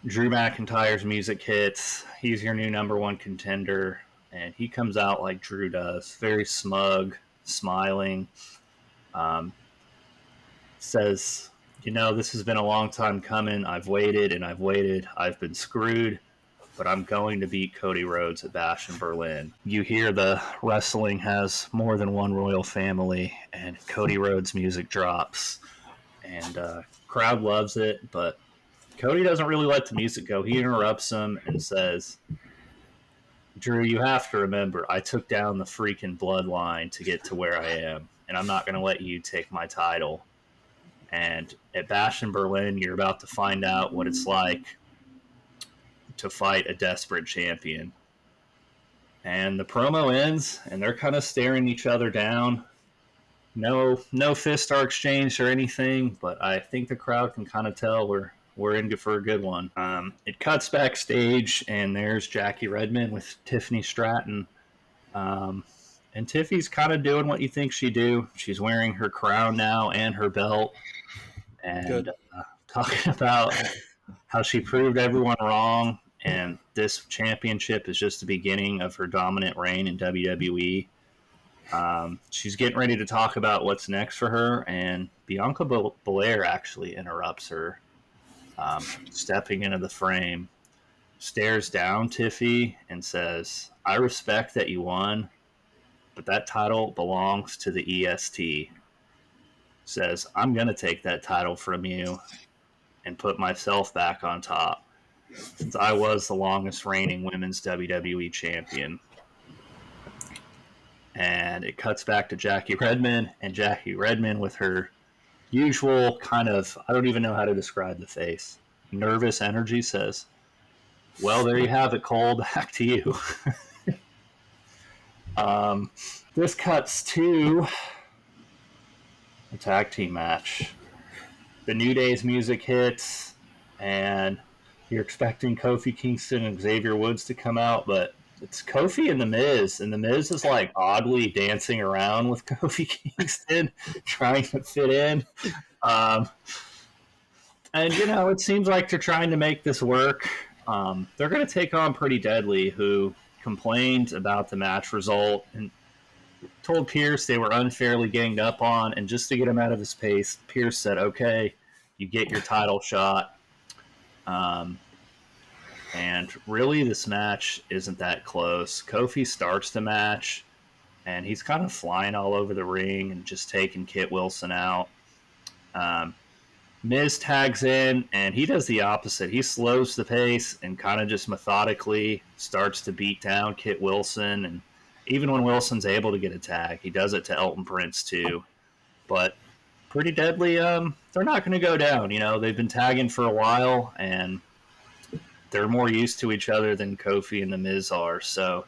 Drew McIntyre's music hits. He's your new number 1 contender. And he comes out like Drew does. Very smug, smiling. Says, this has been a long time coming. I've waited and I've waited. I've been screwed, but I'm going to beat Cody Rhodes at Bash in Berlin. You hear the wrestling has more than one royal family, and Cody Rhodes' music drops. And crowd loves it, but Cody doesn't really let the music go. He interrupts him and says, Drew, you have to remember, I took down the freaking bloodline to get to where I am, and I'm not going to let you take my title. And at Bash in Berlin, you're about to find out what it's like to fight a desperate champion. And the promo ends, and they're kind of staring each other down. No fist are exchanged or anything, but I think the crowd can kind of tell we're we're in for a good one. It cuts backstage, and there's Jackie Redmond with Tiffany Stratton. And Tiffy's kind of doing what you think she'd do. She's wearing her crown now and her belt, and talking about how she proved everyone wrong, and this championship is just the beginning of her dominant reign in WWE. She's getting ready to talk about what's next for her, and Bianca Belair actually interrupts her, stepping into the frame, stares down Tiffy, and says, "I respect that you won, but that title belongs to the EST." Says, "I'm going to take that title from you and put myself back on top, since I was the longest reigning women's WWE champion." And it cuts back to Jackie Redmond, and Jackie Redmond with her usual kind of, I don't even know how to describe the face, nervous energy says, "Well, there you have it, Cole. Back to you." This cuts to a tag team match. The New Day's music hits, and you're expecting Kofi Kingston and Xavier Woods to come out, but it's Kofi and The Miz, and The Miz is like oddly dancing around with Kofi Kingston, trying to fit in. And, it seems like they're trying to make this work. They're going to take on Pretty Deadly, who complained about the match result and told Pierce they were unfairly ganged up on, and just to get him out of his pace, Pierce said, "Okay, you get your title shot." And really, this match isn't that close. Kofi starts the match, and he's kind of flying all over the ring and just taking Kit Wilson out. Miz tags in, and he does the opposite. He slows the pace and kind of just methodically starts to beat down Kit Wilson. And even when Wilson's able to get a tag, he does it to Elton Prince too. But Pretty Deadly, they're not going to go down. They've been tagging for a while, and they're more used to each other than Kofi and The Miz are. So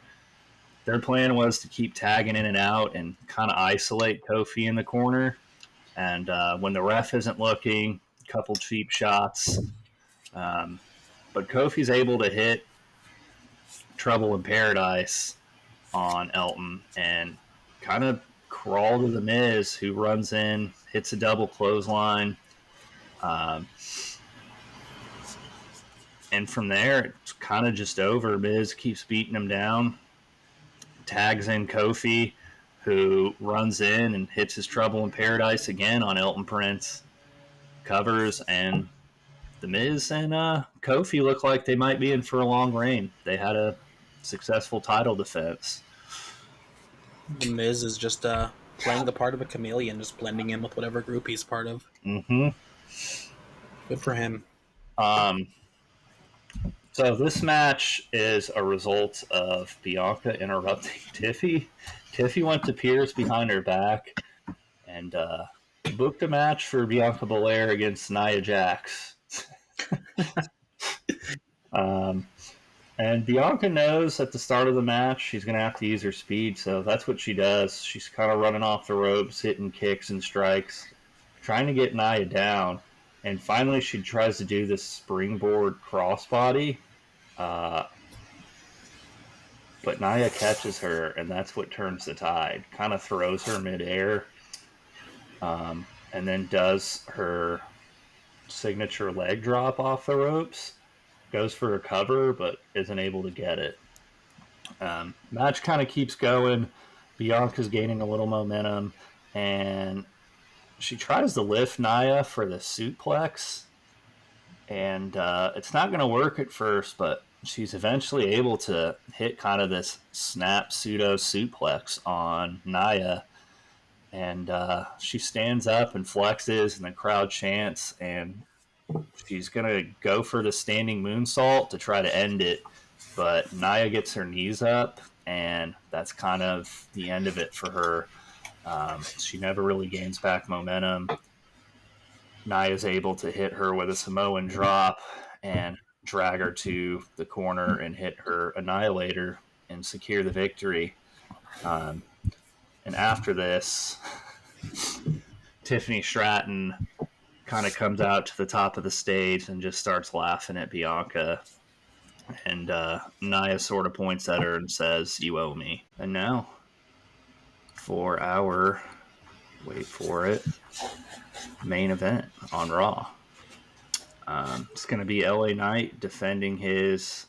their plan was to keep tagging in and out and kind of isolate Kofi in the corner. And when the ref isn't looking, a couple cheap shots. But Kofi's able to hit Trouble in Paradise on Elton and kind of crawl to The Miz, who runs in, hits a double clothesline. And from there, it's kind of just over. Miz keeps beating him down, tags in Kofi, who runs in and hits his Trouble in Paradise again on Elton Prince, covers, and The Miz and Kofi look like they might be in for a long reign. They had a successful title defense. The Miz is just playing the part of a chameleon, just blending in with whatever group he's part of. Mm-hmm. Good for him. So this match is a result of Bianca interrupting Tiffy. Tiffy went to Pierce behind her back and booked a match for Bianca Belair against Nia Jax. And Bianca knows at the start of the match she's going to have to use her speed, so that's what she does. She's kind of running off the ropes, hitting kicks and strikes, trying to get Nia down. And finally she tries to do this springboard crossbody, but Nia catches her, and that's what turns the tide. Kind of throws her midair, and then does her signature leg drop off the ropes. Goes for a cover, but isn't able to get it. Match kind of keeps going. Bianca's gaining a little momentum, and she tries to lift Nia for the suplex, and it's not going to work at first, but she's eventually able to hit kind of this snap pseudo suplex on Nia, and she stands up and flexes, and the crowd chants, and she's going to go for the standing moonsault to try to end it, but Nia gets her knees up, and that's kind of the end of it for her. She never really gains back momentum. Nia's able to hit her with a Samoan drop and drag her to the corner and hit her Annihilator and secure the victory. And after this, Tiffany Stratton kind of comes out to the top of the stage and just starts laughing at Bianca. And Nia sort of points at her and says, "You owe me." And now, for our, wait for it, main event on Raw. It's going to be LA Knight defending his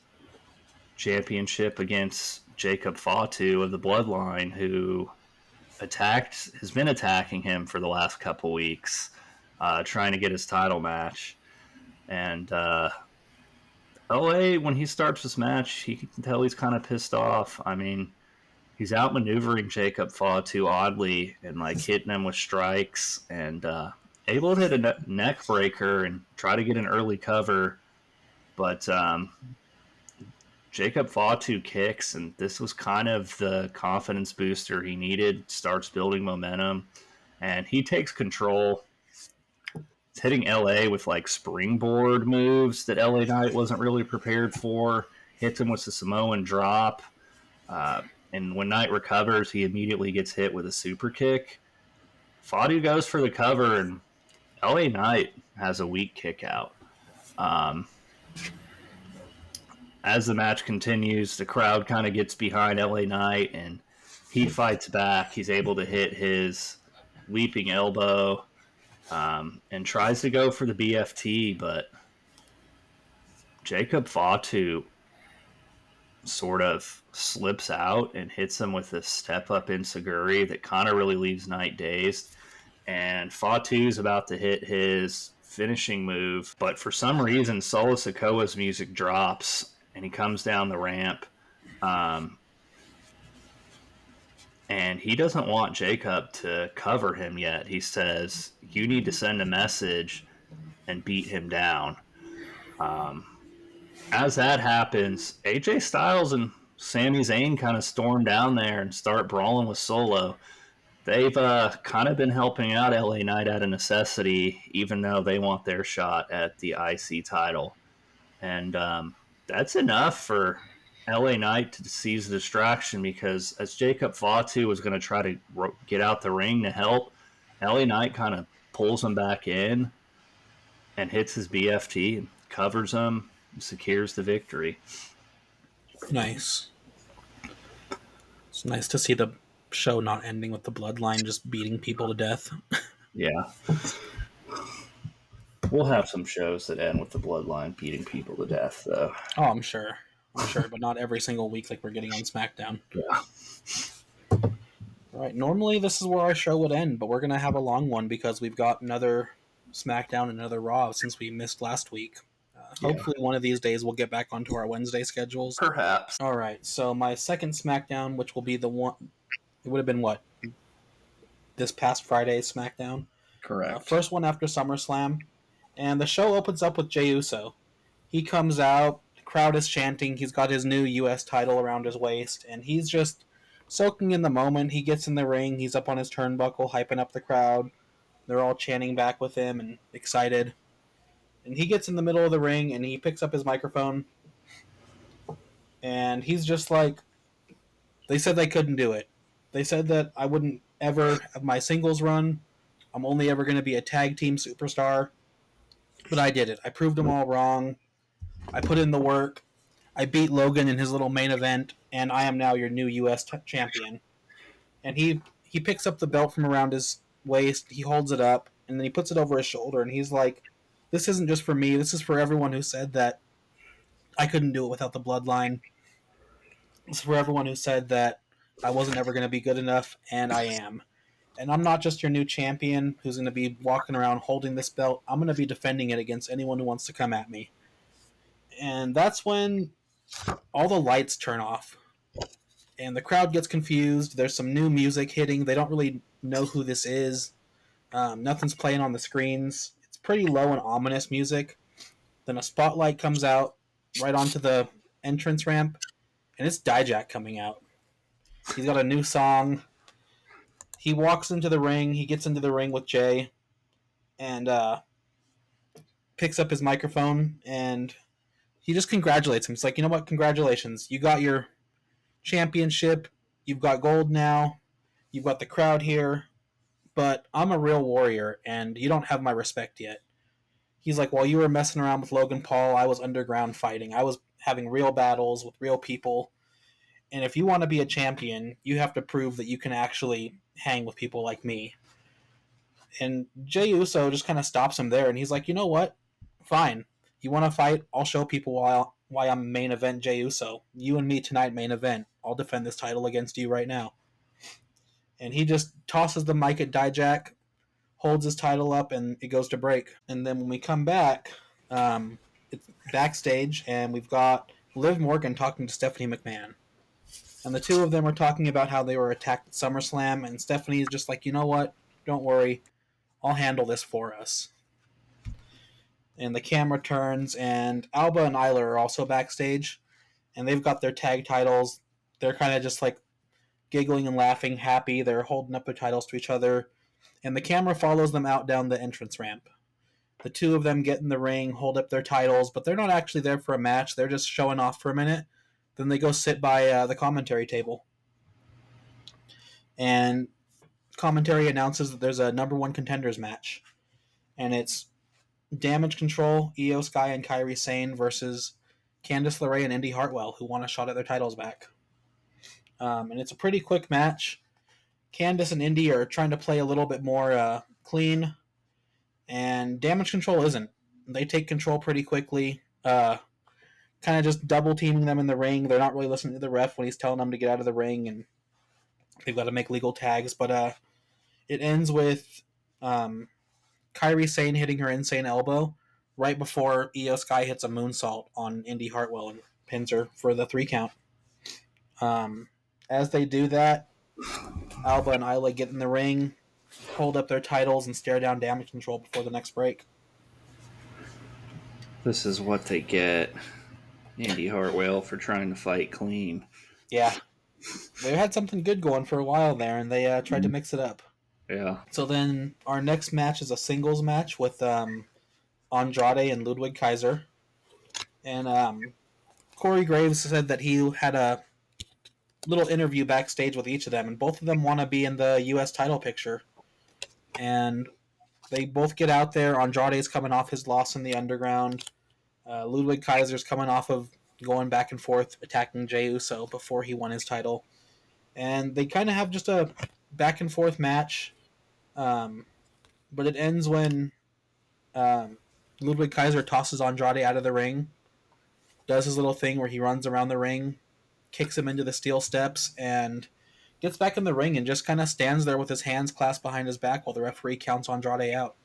championship against Jacob Fatu of the Bloodline, who has been attacking him for the last couple weeks, trying to get his title match. And LA, when he starts this match, you can tell he's kind of pissed off. I mean, he's outmaneuvering Jacob Fatu oddly and like hitting him with strikes and able to hit a neck breaker and try to get an early cover. But Jacob Fatu kicks, and this was kind of the confidence booster he needed. Starts building momentum, and he takes control. It's hitting LA with like springboard moves that LA Knight wasn't really prepared for. Hits him with the Samoan drop. And when Knight recovers, he immediately gets hit with a super kick. Fatu goes for the cover, and LA Knight has a weak kick out. As the match continues, the crowd kind of gets behind LA Knight, and he fights back. He's able to hit his leaping elbow and tries to go for the BFT, but Jacob Fatu sort of slips out and hits him with a step-up enziguri that kind of really leaves Knight dazed. And Fatu's about to hit his finishing move, but for some reason, Solo Sikoa's music drops, and he comes down the ramp. And he doesn't want Jacob to cover him yet. He says, "You need to send a message and beat him down." As that happens, AJ Styles and Sami Zayn kind of storm down there and start brawling with Solo. They've kind of been helping out LA Knight out of necessity, even though they want their shot at the IC title. And that's enough for LA Knight to seize the distraction, because as Jacob Fatu was going to try to get out the ring to help, LA Knight kind of pulls him back in and hits his BFT and covers him and secures the victory. Nice. It's nice to see the show not ending with the Bloodline just beating people to death. Yeah. We'll have some shows that end with the Bloodline beating people to death, though. Oh, I'm sure, but not every single week like we're getting on SmackDown. Yeah. All right, normally this is where our show would end, but we're going to have a long one because we've got another SmackDown and another Raw since we missed last week. Hopefully one of these days we'll get back onto our Wednesday schedules. Perhaps. All right, so my second SmackDown, which will be the one... It would have been what? This past Friday's SmackDown? Correct. First one after SummerSlam. And the show opens up with Jey Uso. He comes out, the crowd is chanting, he's got his new U.S. title around his waist, and he's just soaking in the moment. He gets in the ring, he's up on his turnbuckle, hyping up the crowd. They're all chanting back with him and excited. And he gets in the middle of the ring, and he picks up his microphone, and he's just like, they said they couldn't do it. They said that I wouldn't ever have my singles run. I'm only ever going to be a tag team superstar. But I did it. I proved them all wrong. I put in the work. I beat Logan in his little main event, and I am now your new U.S. champion. And he picks up the belt from around his waist, he holds it up, and then he puts it over his shoulder, and he's like, this isn't just for me, this is for everyone who said that I couldn't do it without the Bloodline. This is for everyone who said that I wasn't ever going to be good enough, and I am. And I'm not just your new champion who's going to be walking around holding this belt. I'm going to be defending it against anyone who wants to come at me. And that's when all the lights turn off. And the crowd gets confused. There's some new music hitting. They don't really know who this is. Nothing's playing on the screens. It's pretty low and ominous music. Then a spotlight comes out right onto the entrance ramp. And it's Dijak coming out. He's got a new song. He walks into the ring. He gets into the ring with Jay and picks up his microphone, and he just congratulates him. He's like, you know what? Congratulations. You got your championship. You've got gold now. You've got the crowd here. But I'm a real warrior, and you don't have my respect yet. He's like, while you were messing around with Logan Paul, I was underground fighting. I was having real battles with real people. And if you want to be a champion, you have to prove that you can actually hang with people like me. And Jey Uso just kind of stops him there, and he's like, you know what? Fine. You want to fight? I'll show people why I'm main event Jey Uso. You and me tonight, main event. I'll defend this title against you right now. And he just tosses the mic at Dijak, holds his title up, and it goes to break. And then when we come back, it's backstage, and we've got Liv Morgan talking to Stephanie McMahon. And the two of them are talking about how they were attacked at SummerSlam, and Stephanie's just like, you know what? Don't worry. I'll handle this for us. And the camera turns, and Alba and Isla are also backstage, and they've got their tag titles. They're kind of just like giggling and laughing, happy. They're holding up their titles to each other, and the camera follows them out down the entrance ramp. The two of them get in the ring, hold up their titles, but they're not actually there for a match. They're just showing off for a minute. Then they go sit by the commentary table. And commentary announces that there's a number one contenders match. And it's Damage Control, Io Sky, and Kairi Sane versus Candice LeRae and Indy Hartwell, who want a shot at their titles back. And it's a pretty quick match. Candice and Indy are trying to play a little bit more clean, and Damage Control isn't. They take control pretty quickly, kind of just double teaming them in the ring. They're not really listening to the ref when he's telling them to get out of the ring, and they've got to make legal tags. But it ends with Kairi Sane hitting her insane elbow right before Io Sky hits a moonsault on Indy Hartwell and pins her for the 3 count. As they do that, Alba and Isla get in the ring, hold up their titles, and stare down Damage Control before the next break. This is what they get, Indy Hartwell, for trying to fight clean. Yeah. They had something good going for a while there, and they tried to mix it up. Yeah. So then our next match is a singles match with Andrade and Ludwig Kaiser. And Corey Graves said that he had a little interview backstage with each of them, and both of them want to be in the U.S. title picture. And they both get out there. Andrade's coming off his loss in the Underground. Ludwig Kaiser's coming off of going back and forth attacking Jey Uso before he won his title. And they kind of have just a back and forth match. But it ends when Ludwig Kaiser tosses Andrade out of the ring, does his little thing where he runs around the ring, kicks him into the steel steps, and gets back in the ring and just kind of stands there with his hands clasped behind his back while the referee counts Andrade out.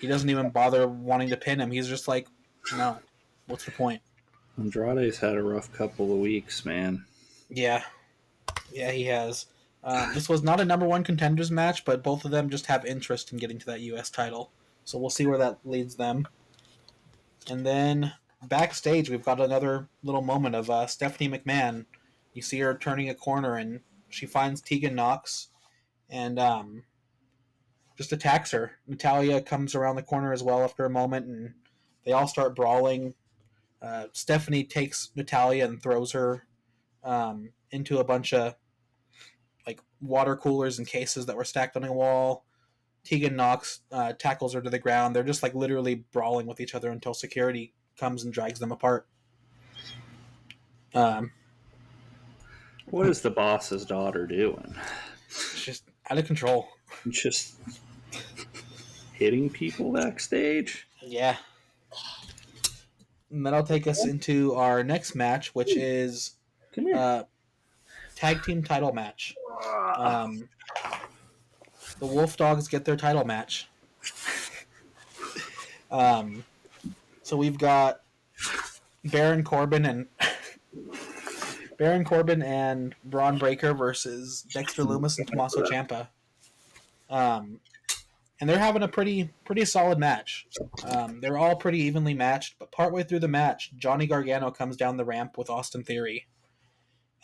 He doesn't even bother wanting to pin him. He's just like, no, what's the point? Andrade's had a rough couple of weeks, man. Yeah, he has. This was not a number one contenders match, but both of them just have interest in getting to that U.S. title. So we'll see where that leads them. And then backstage, we've got another little moment of Stephanie McMahon. You see her turning a corner, and she finds Tegan Nox and just attacks her. Natalya comes around the corner as well after a moment, and they all start brawling. Stephanie takes Natalya and throws her into a bunch of like water coolers and cases that were stacked on a wall. Tegan Nox tackles her to the ground. They're just like literally brawling with each other until security comes and drags them apart. What is the boss's daughter doing? It's just out of control. Just hitting people backstage? Yeah. And that'll take us into our next match, which is tag team title match. The Wolf Dogs get their title match. So we've got Baron Corbin and Braun Breaker versus Dexter Lumis and Tommaso Ciampa. And they're having a pretty solid match. They're all pretty evenly matched, but partway through the match, Johnny Gargano comes down the ramp with Austin Theory.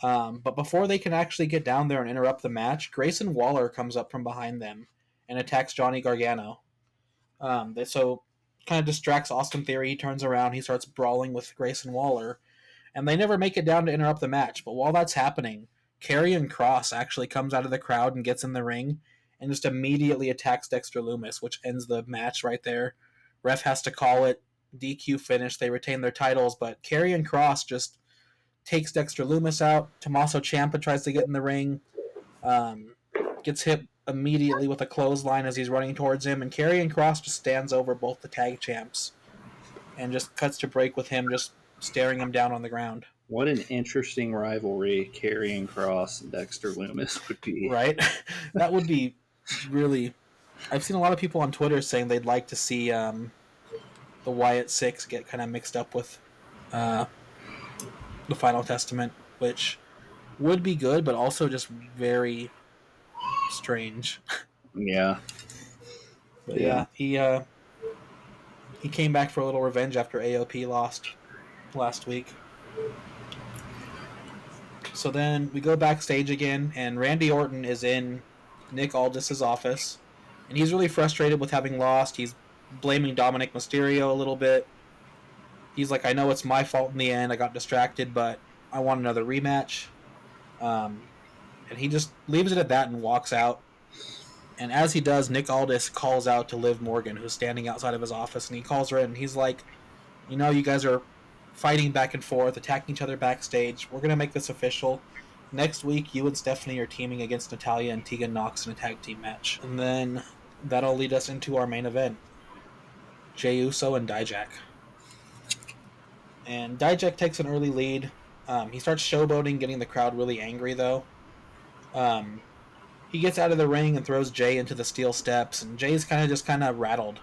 But before they can actually get down there and interrupt the match, Grayson Waller comes up from behind them and attacks Johnny Gargano. So kind of distracts Austin Theory. He turns around, he starts brawling with Grayson Waller, and they never make it down to interrupt the match. But while that's happening, Karrion Kross actually comes out of the crowd and gets in the ring and just immediately attacks Dexter Lumis, which ends the match right there. Ref has to call it. DQ finish. They retain their titles, but Karrion Kross just takes Dexter Lumis out. Tommaso Ciampa tries to get in the ring. Gets hit immediately with a clothesline as he's running towards him, and Karrion Kross just stands over both the tag champs and just cuts to break with him, just staring him down on the ground. What an interesting rivalry Karrion Kross and Dexter Lumis would be. Right? That would be really... I've seen a lot of people on Twitter saying they'd like to see the Wyatt Six get kind of mixed up with the Final Testament, which would be good, but also just very strange. Yeah. But yeah, he came back for a little revenge after AOP lost last week. So then we go backstage again, and Randy Orton is in Nick Aldis's office, and he's really frustrated with having lost. He's blaming Dominic Mysterio a little bit. He's like, I know it's my fault in the end. I got distracted, but I want another rematch. And he just leaves it at that and walks out. And as he does, Nick Aldis calls out to Liv Morgan, who's standing outside of his office, and he calls her in, and he's like, you know, you guys are fighting back and forth, attacking each other backstage. We're going to make this official. Next week, you and Stephanie are teaming against Natalya and Tegan Nox in a tag team match. And then that'll lead us into our main event. Jey Uso and Dijak. And Dijak takes an early lead. He starts showboating, getting the crowd really angry, though. He gets out of the ring and throws Jey into the steel steps, and Jey's kind of rattled.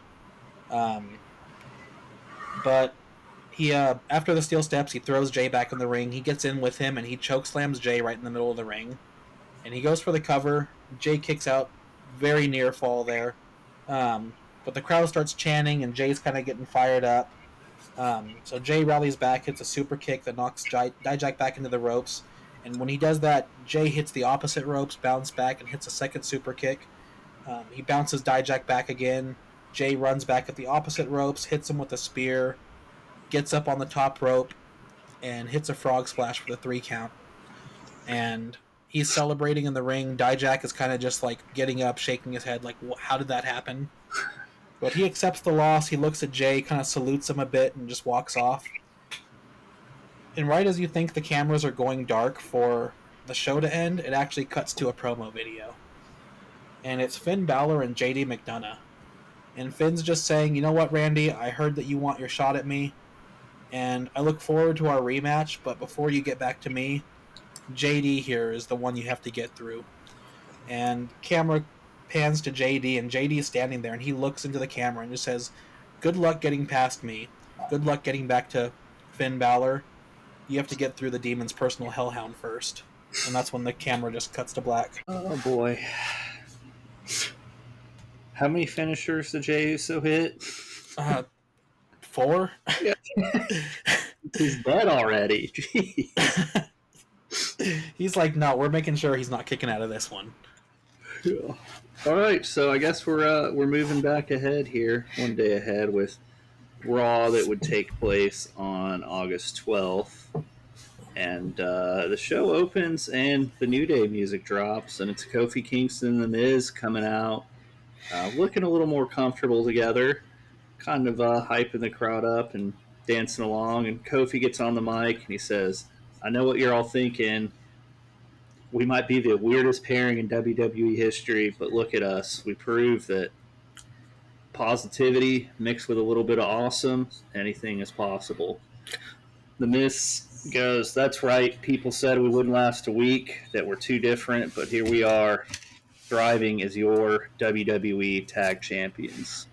But he after the steel steps, he throws Jey back in the ring. He gets in with him, and he chokeslams Jey right in the middle of the ring. And he goes for the cover. Jey kicks out, very near fall there. But the crowd starts chanting, and Jey's kind of getting fired up. So Jey rallies back, hits a super kick that knocks Dijak back into the ropes. And when he does that, Jey hits the opposite ropes, bounces back, and hits a second super kick. He bounces Dijak back again. Jey runs back at the opposite ropes, hits him with a spear, gets up on the top rope, and hits a frog splash for the 3 count. And he's celebrating in the ring. Dijak is kind of just like getting up, shaking his head, like, how did that happen? But he accepts the loss. He looks at Jey, kind of salutes him a bit, and just walks off. And right as you think the cameras are going dark for the show to end, it actually cuts to a promo video. And it's Finn Balor and JD McDonough. And Finn's just saying, you know what, Randy, I heard that you want your shot at me, and I look forward to our rematch, but before you get back to me, JD here is the one you have to get through. And camera pans to JD, and JD is standing there, and he looks into the camera and just says, good luck getting past me. Good luck getting back to Finn Balor. You have to get through the Demon's personal hellhound first. And that's when the camera just cuts to black. Oh, boy. How many finishers did Jey Uso hit? 4? Yeah. He's dead already. He's like, no, we're making sure he's not kicking out of this one. Yeah. All right, so I guess we're moving back ahead here, one day ahead with Raw that would take place on August 12th. And the show opens and the New Day music drops, and it's Kofi Kingston and The Miz coming out, looking a little more comfortable together, kind of hyping the crowd up and dancing along. And Kofi gets on the mic and he says, I know what you're all thinking. We might be the weirdest pairing in WWE history, but look at us. We prove that positivity mixed with a little bit of awesome, anything is possible. The Miz goes, that's right. People said we wouldn't last a week, that we're too different, but here we are, thriving as your WWE Tag Champions.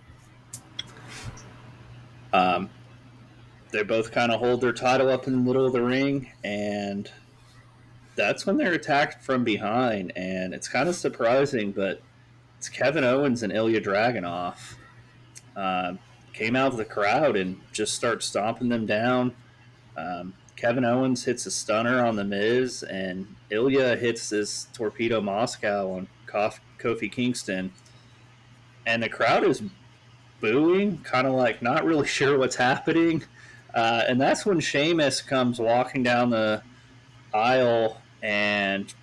They both kind of hold their title up in the middle of the ring, and that's when they're attacked from behind, and it's kind of surprising, but it's Kevin Owens and Ilya Dragunov. Came out of the crowd and just start stomping them down. Kevin Owens hits a stunner on The Miz, and Ilya hits this Torpedo Moscow on Kofi Kingston. And the crowd is booing, kind of like not really sure what's happening. And that's when Sheamus comes walking down the aisle, and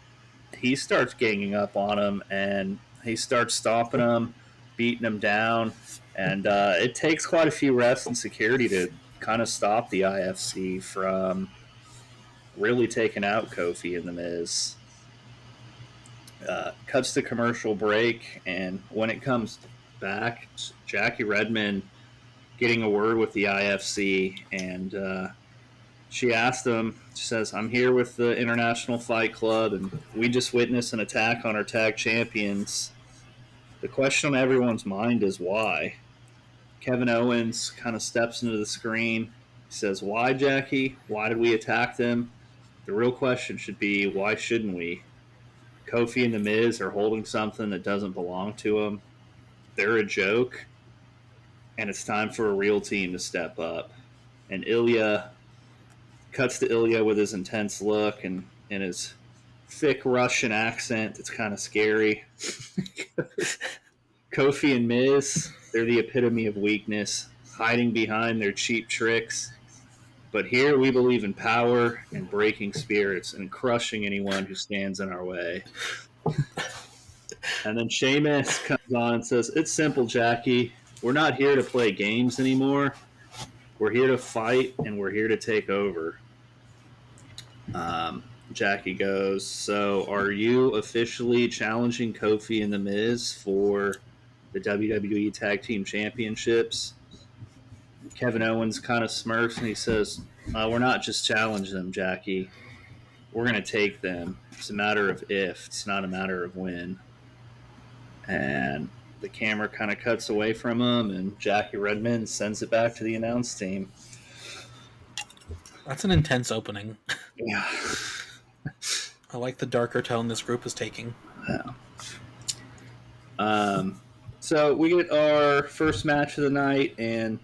he starts ganging up on him, and he starts stomping him, beating him down. And it takes quite a few refs and security to kind of stop the IFC from really taking out Kofi and The Miz. Cuts to commercial break, and when it comes back, Jackie Redmond getting a word with the IFC, and she asked them, she says, "I'm here with the International Fight Club, and we just witnessed an attack on our tag champions. The question on everyone's mind is why?" Kevin Owens kind of steps into the screen. He says, "Why, Jackie? Why did we attack them? The real question should be, why shouldn't we? Kofi and The Miz are holding something that doesn't belong to them. They're a joke, and it's time for a real team to step up." And Ilya cuts to Ilya with his intense look and his thick Russian accent. It's kind of scary. Kofi and Miz, they're the epitome of weakness, hiding behind their cheap tricks. But here we believe in power and breaking spirits and crushing anyone who stands in our way. And then Sheamus comes on and says, "It's simple, Jackie. We're not here to play games anymore. We're here to fight, and we're here to take over." Jackie goes, "So are you officially challenging Kofi and The Miz for the WWE Tag Team Championships?" Kevin Owens kind of smirks and he says, "We're not just challenging them, Jackie. We're going to take them. It's a matter of if. It's not a matter of when." And the camera kind of cuts away from him, and Jackie Redmond sends it back to the announce team. That's an intense opening. Yeah. I like the darker tone this group is taking. Yeah. So we get our first match of the night, and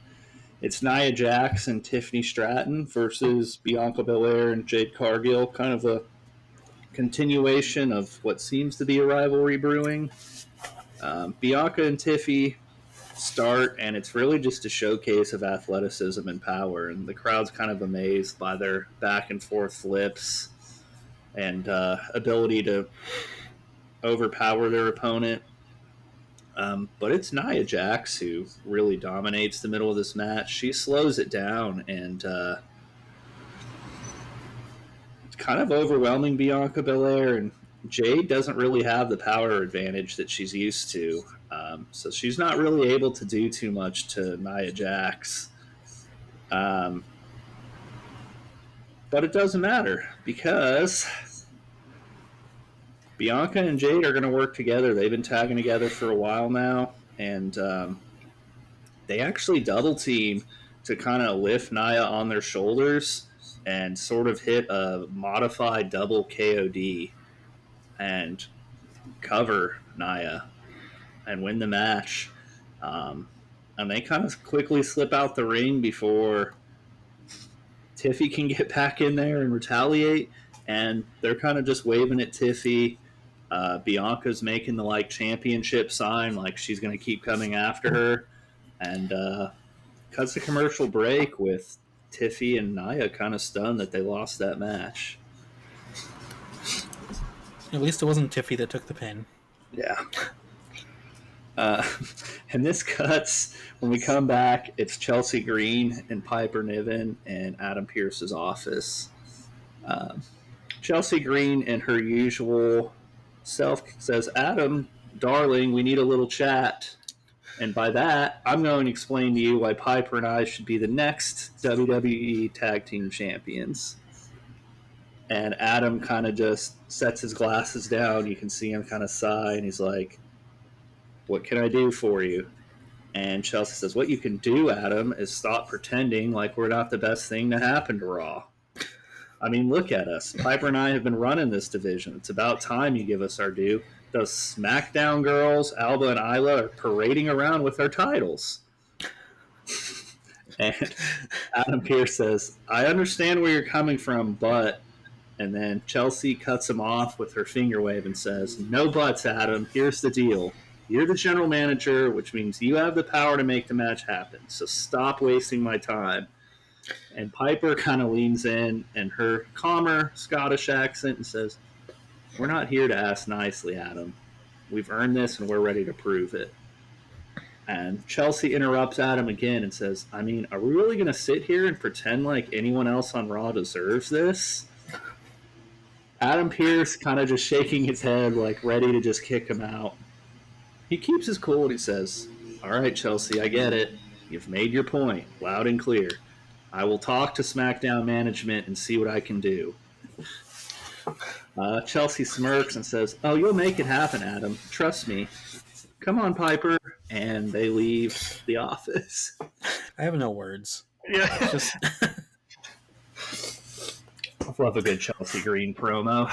it's Nia Jax and Tiffany Stratton versus Bianca Belair and Jade Cargill. Kind of a continuation of what seems to be a rivalry brewing. Bianca and Tiffy start, and it's really just a showcase of athleticism and power, and the crowd's kind of amazed by their back and forth flips and ability to overpower their opponent. But it's Nia Jax who really dominates the middle of this match. She slows it down and kind of overwhelming Bianca Belair, and Jade doesn't really have the power advantage that she's used to. So she's not really able to do too much to Nia Jax. But it doesn't matter because Bianca and Jade are going to work together. They've been tagging together for a while now, and they actually double team to kind of lift Nia on their shoulders and sort of hit a modified double KOD and cover Nia and win the match. And they kind of quickly slip out the ring before Tiffy can get back in there and retaliate. And they're kind of just waving at Tiffy. Bianca's making the championship sign, like she's going to keep coming after her. And cuts a commercial break with Tiffy and Nia kind of stunned that they lost that match. At least it wasn't Tiffy that took the pin. Yeah. And this cuts, when we come back, it's Chelsea Green and Piper Niven in Adam Pearce's office. Chelsea Green, in her usual self, says, "Adam, darling, we need a little chat. And by that, I'm going to explain to you why Piper and I should be the next WWE Tag Team Champions." And Adam kind of just sets his glasses down. You can see him kind of sigh, and he's like, "What can I do for you?" And Chelsea says, "What you can do, Adam, is stop pretending like we're not the best thing to happen to Raw. I mean, look at us. Piper and I have been running this division. It's about time you give us our due. Those SmackDown girls, Alba and Isla, are parading around with our titles." And Adam Pearce says, "I understand where you're coming from, but..." And then Chelsea cuts him off with her finger wave and says, "No buts, Adam. Here's the deal. You're the general manager, which means you have the power to make the match happen. So stop wasting my time." And Piper kind of leans in her calmer Scottish accent and says, "We're not here to ask nicely, Adam. We've earned this and we're ready to prove it." And Chelsea interrupts Adam again and says, I mean, are we really going to sit here and pretend like anyone else on Raw deserves this? Adam Pearce kind of just shaking his head, like ready to just kick him out. He keeps his cool and he says, all right, Chelsea, I get it. You've made your point, loud and clear. I will talk to SmackDown management and see what I can do. Chelsea smirks and says, oh, you'll make it happen, Adam. Trust me. Come on, Piper. And they leave the office. I have no words. Yeah. Just I love a good Chelsea Green promo.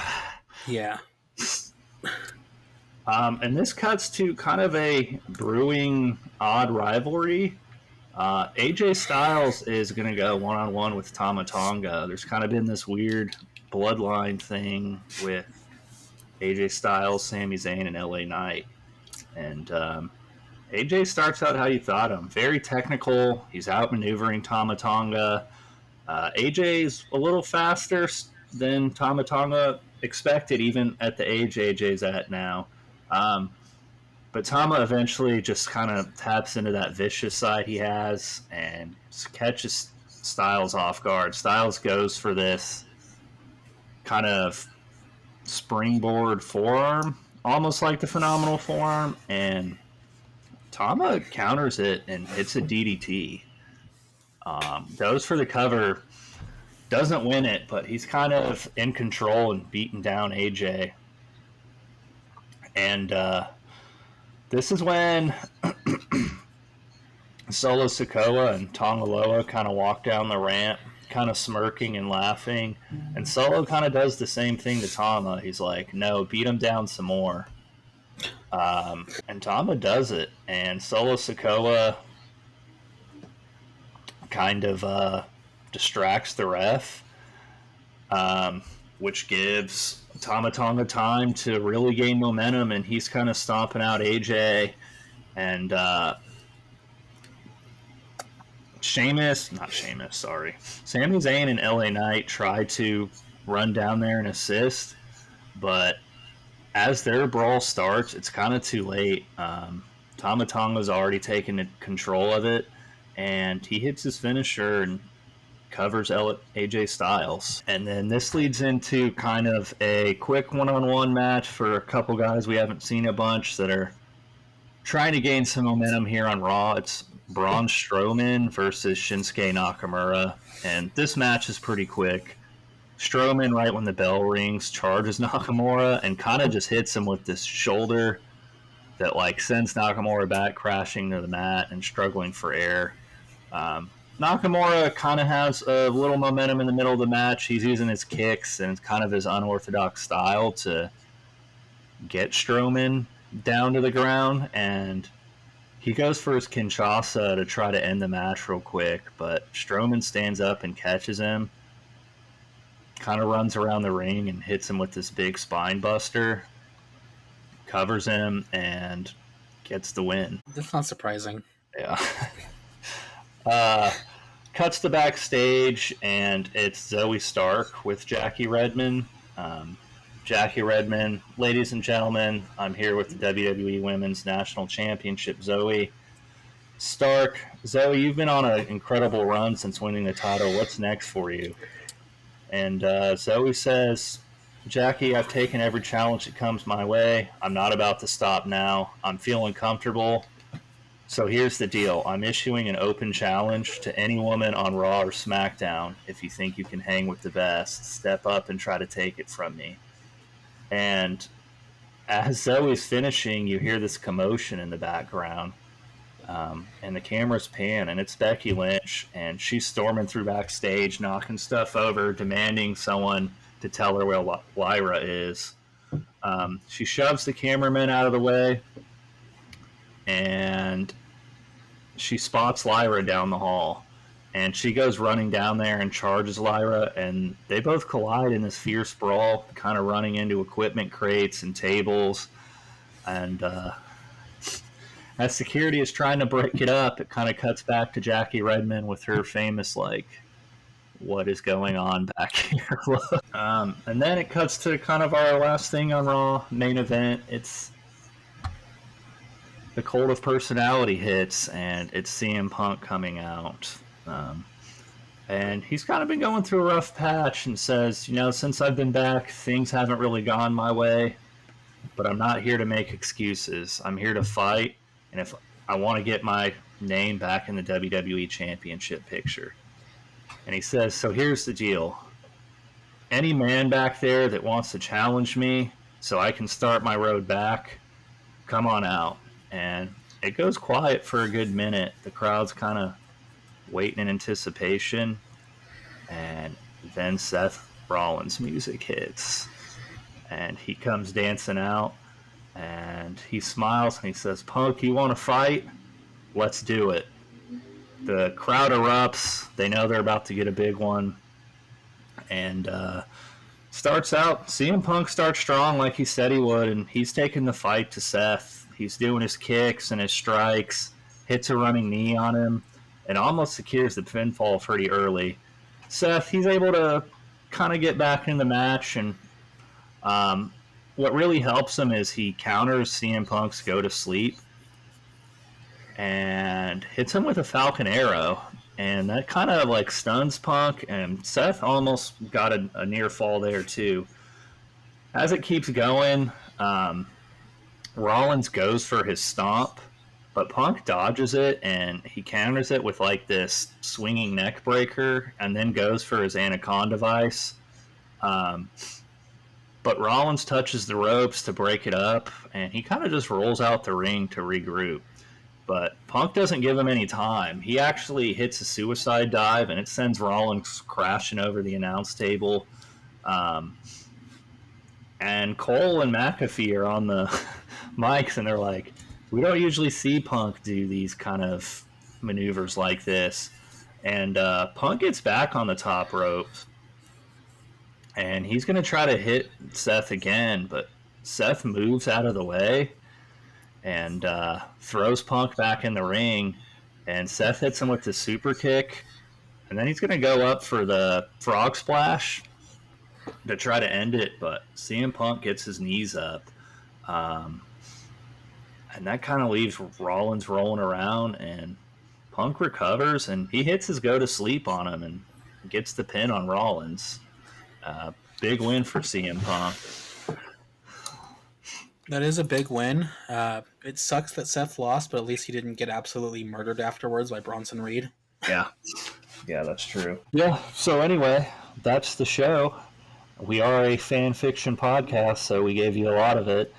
yeah. And this cuts to kind of a brewing odd rivalry. AJ Styles is going to go one-on-one with Tama Tonga. There's kind of been this weird bloodline thing with AJ Styles, Sami Zayn, and LA Knight. And AJ starts out how you thought him. Very technical. He's outmaneuvering Tama Tonga. AJ's a little faster than Tama Tonga expected, even at the age AJ's at now. But Tama eventually just kind of taps into that vicious side he has and catches Styles off guard. Styles goes for this kind of springboard forearm, almost like the phenomenal forearm, and Tama counters it and hits a DDT. Goes for the cover, doesn't win it, but he's kind of in control and beating down AJ. And this is when Solo Sikoa and Tonga Loa kind of walk down the ramp, kind of smirking and laughing. And Solo kind of does the same thing to Tama. He's like, no, beat him down some more. And Tama does it. And Solo Sikoa kind of distracts the ref, which gives Tama Tonga time to really gain momentum, and he's kind of stomping out AJ. And Sami Zayn and LA Knight try to run down there and assist, but as their brawl starts, it's kind of too late. Tama Tonga's already taken control of it, and he hits his finisher and covers AJ Styles. And then this leads into kind of a quick one-on-one match for a couple guys we haven't seen a bunch that are trying to gain some momentum here on Raw. It's Braun Strowman versus Shinsuke Nakamura, and this match is pretty quick. Strowman, right when the bell rings, charges Nakamura and kind of just hits him with this shoulder that like sends Nakamura back crashing to the mat and struggling for air. Nakamura kind of has a little momentum in the middle of the match. He's using his kicks and kind of his unorthodox style to get Strowman down to the ground, and he goes for his Kinshasa to try to end the match real quick, but Strowman stands up and catches him, kind of runs around the ring and hits him with this big spine buster, covers him, and gets the win. That's not surprising. Yeah. Cuts to backstage, and it's Zoe Stark with Jackie Redmond. Jackie Redmond, ladies and gentlemen, I'm here with the WWE Women's National Championship, Zoe Stark. Zoe, you've been on an incredible run since winning the title. What's next for you? And Zoe says, Jackie, I've taken every challenge that comes my way. I'm not about to stop now. I'm feeling comfortable. So here's the deal. I'm issuing an open challenge to any woman on Raw or SmackDown. If you think you can hang with the best, step up and try to take it from me. And as Zoe's finishing, you hear this commotion in the background. And the cameras pan, and it's Becky Lynch, and she's storming through backstage, knocking stuff over, demanding someone to tell her where Lyra is. She shoves the cameraman out of the way, and she spots Lyra down the hall. And she goes running down there and charges Lyra, and they both collide in this fierce brawl, kind of running into equipment crates and tables. And as security is trying to break it up, it kind of cuts back to Jackie Redmond with her famous, like, what is going on back here? And then it cuts to kind of our last thing on Raw, main event. It's the cult of personality hits, and it's CM Punk coming out. And he's kind of been going through a rough patch and says, since I've been back, things haven't really gone my way, but I'm not here to make excuses. I'm here to fight, and if I want to get my name back in the WWE Championship picture. And he says, so here's the deal. Any man back there that wants to challenge me so I can start my road back, come on out. And it goes quiet for a good minute. The crowd's kind of waiting in anticipation, and then Seth Rollins' music hits, and he comes dancing out, and he smiles and he says, Punk, you want to fight? Let's do it. The crowd erupts. They know they're about to get a big one, and starts out, CM Punk starts strong like he said he would, and he's taking the fight to Seth. He's doing his kicks and his strikes, hits a running knee on him, and almost secures the pinfall pretty early. Seth, he's able to kind of get back in the match, and what really helps him is he counters CM Punk's go to sleep and hits him with a Falcon Arrow, and that kind of like stuns Punk, and Seth almost got a near fall there too. As it keeps going, Rollins goes for his stomp, but Punk dodges it, and he counters it with like this swinging neck breaker, and then goes for his Anaconda Vice. But Rollins touches the ropes to break it up, and he kind of just rolls out the ring to regroup. But Punk doesn't give him any time. He actually hits a suicide dive, and it sends Rollins crashing over the announce table. And Cole and McAfee are on the mics, and they're like, we don't usually see Punk do these kind of maneuvers like this. And Punk gets back on the top rope, and he's going to try to hit Seth again, but Seth moves out of the way and throws Punk back in the ring, and Seth hits him with the super kick, and then he's going to go up for the frog splash to try to end it, but CM Punk gets his knees up. And that kind of leaves Rollins rolling around, and Punk recovers, and he hits his go to sleep on him and gets the pin on Rollins. Big win for CM Punk. That is a big win. It sucks that Seth lost, but at least he didn't get absolutely murdered afterwards by Bronson Reed. Yeah, that's true. Yeah, so anyway, that's the show. We are a fan fiction podcast, so we gave you a lot of it.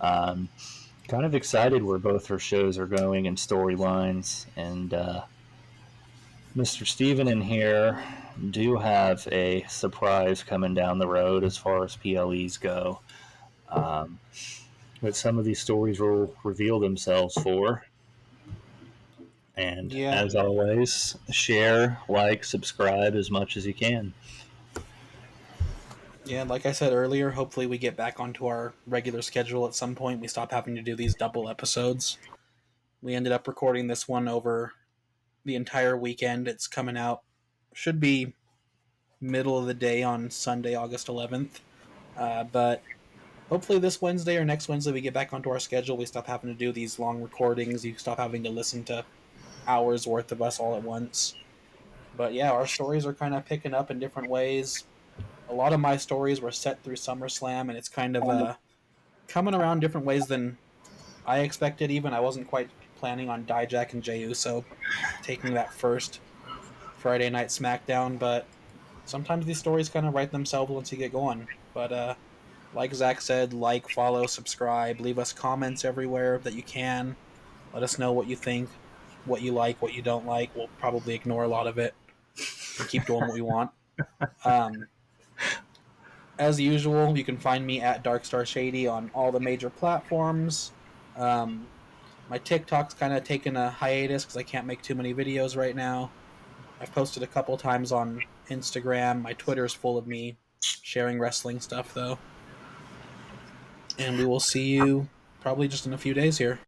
Kind of excited where both our shows are going and storylines, and Mr. Steven in here do have a surprise coming down the road as far as PLEs go, but some of these stories will reveal themselves for. And as always, share, like, subscribe as much as you can. Yeah, like I said earlier, hopefully we get back onto our regular schedule at some point. We stop having to do these double episodes. We ended up recording this one over the entire weekend. It's coming out, should be middle of the day on Sunday, August 11th. But hopefully this Wednesday or next Wednesday we get back onto our schedule. We stop having to do these long recordings. You stop having to listen to hours worth of us all at once. But yeah, our stories are kind of picking up in different ways. A lot of my stories were set through SummerSlam, and it's kind of coming around different ways than I expected even. I wasn't quite planning on Dijak and Jey Uso taking that first Friday Night SmackDown, but sometimes these stories kind of write themselves once you get going. But like Zach said, like, follow, subscribe, leave us comments everywhere that you can. Let us know what you think, what you like, what you don't like. We'll probably ignore a lot of it and keep doing what we want. As usual, you can find me at Darkstar Shady on all the major platforms. My TikTok's kind of taken a hiatus because I can't make too many videos right now. I've posted a couple times on Instagram. My Twitter's full of me sharing wrestling stuff, though. And we will see you probably just in a few days here.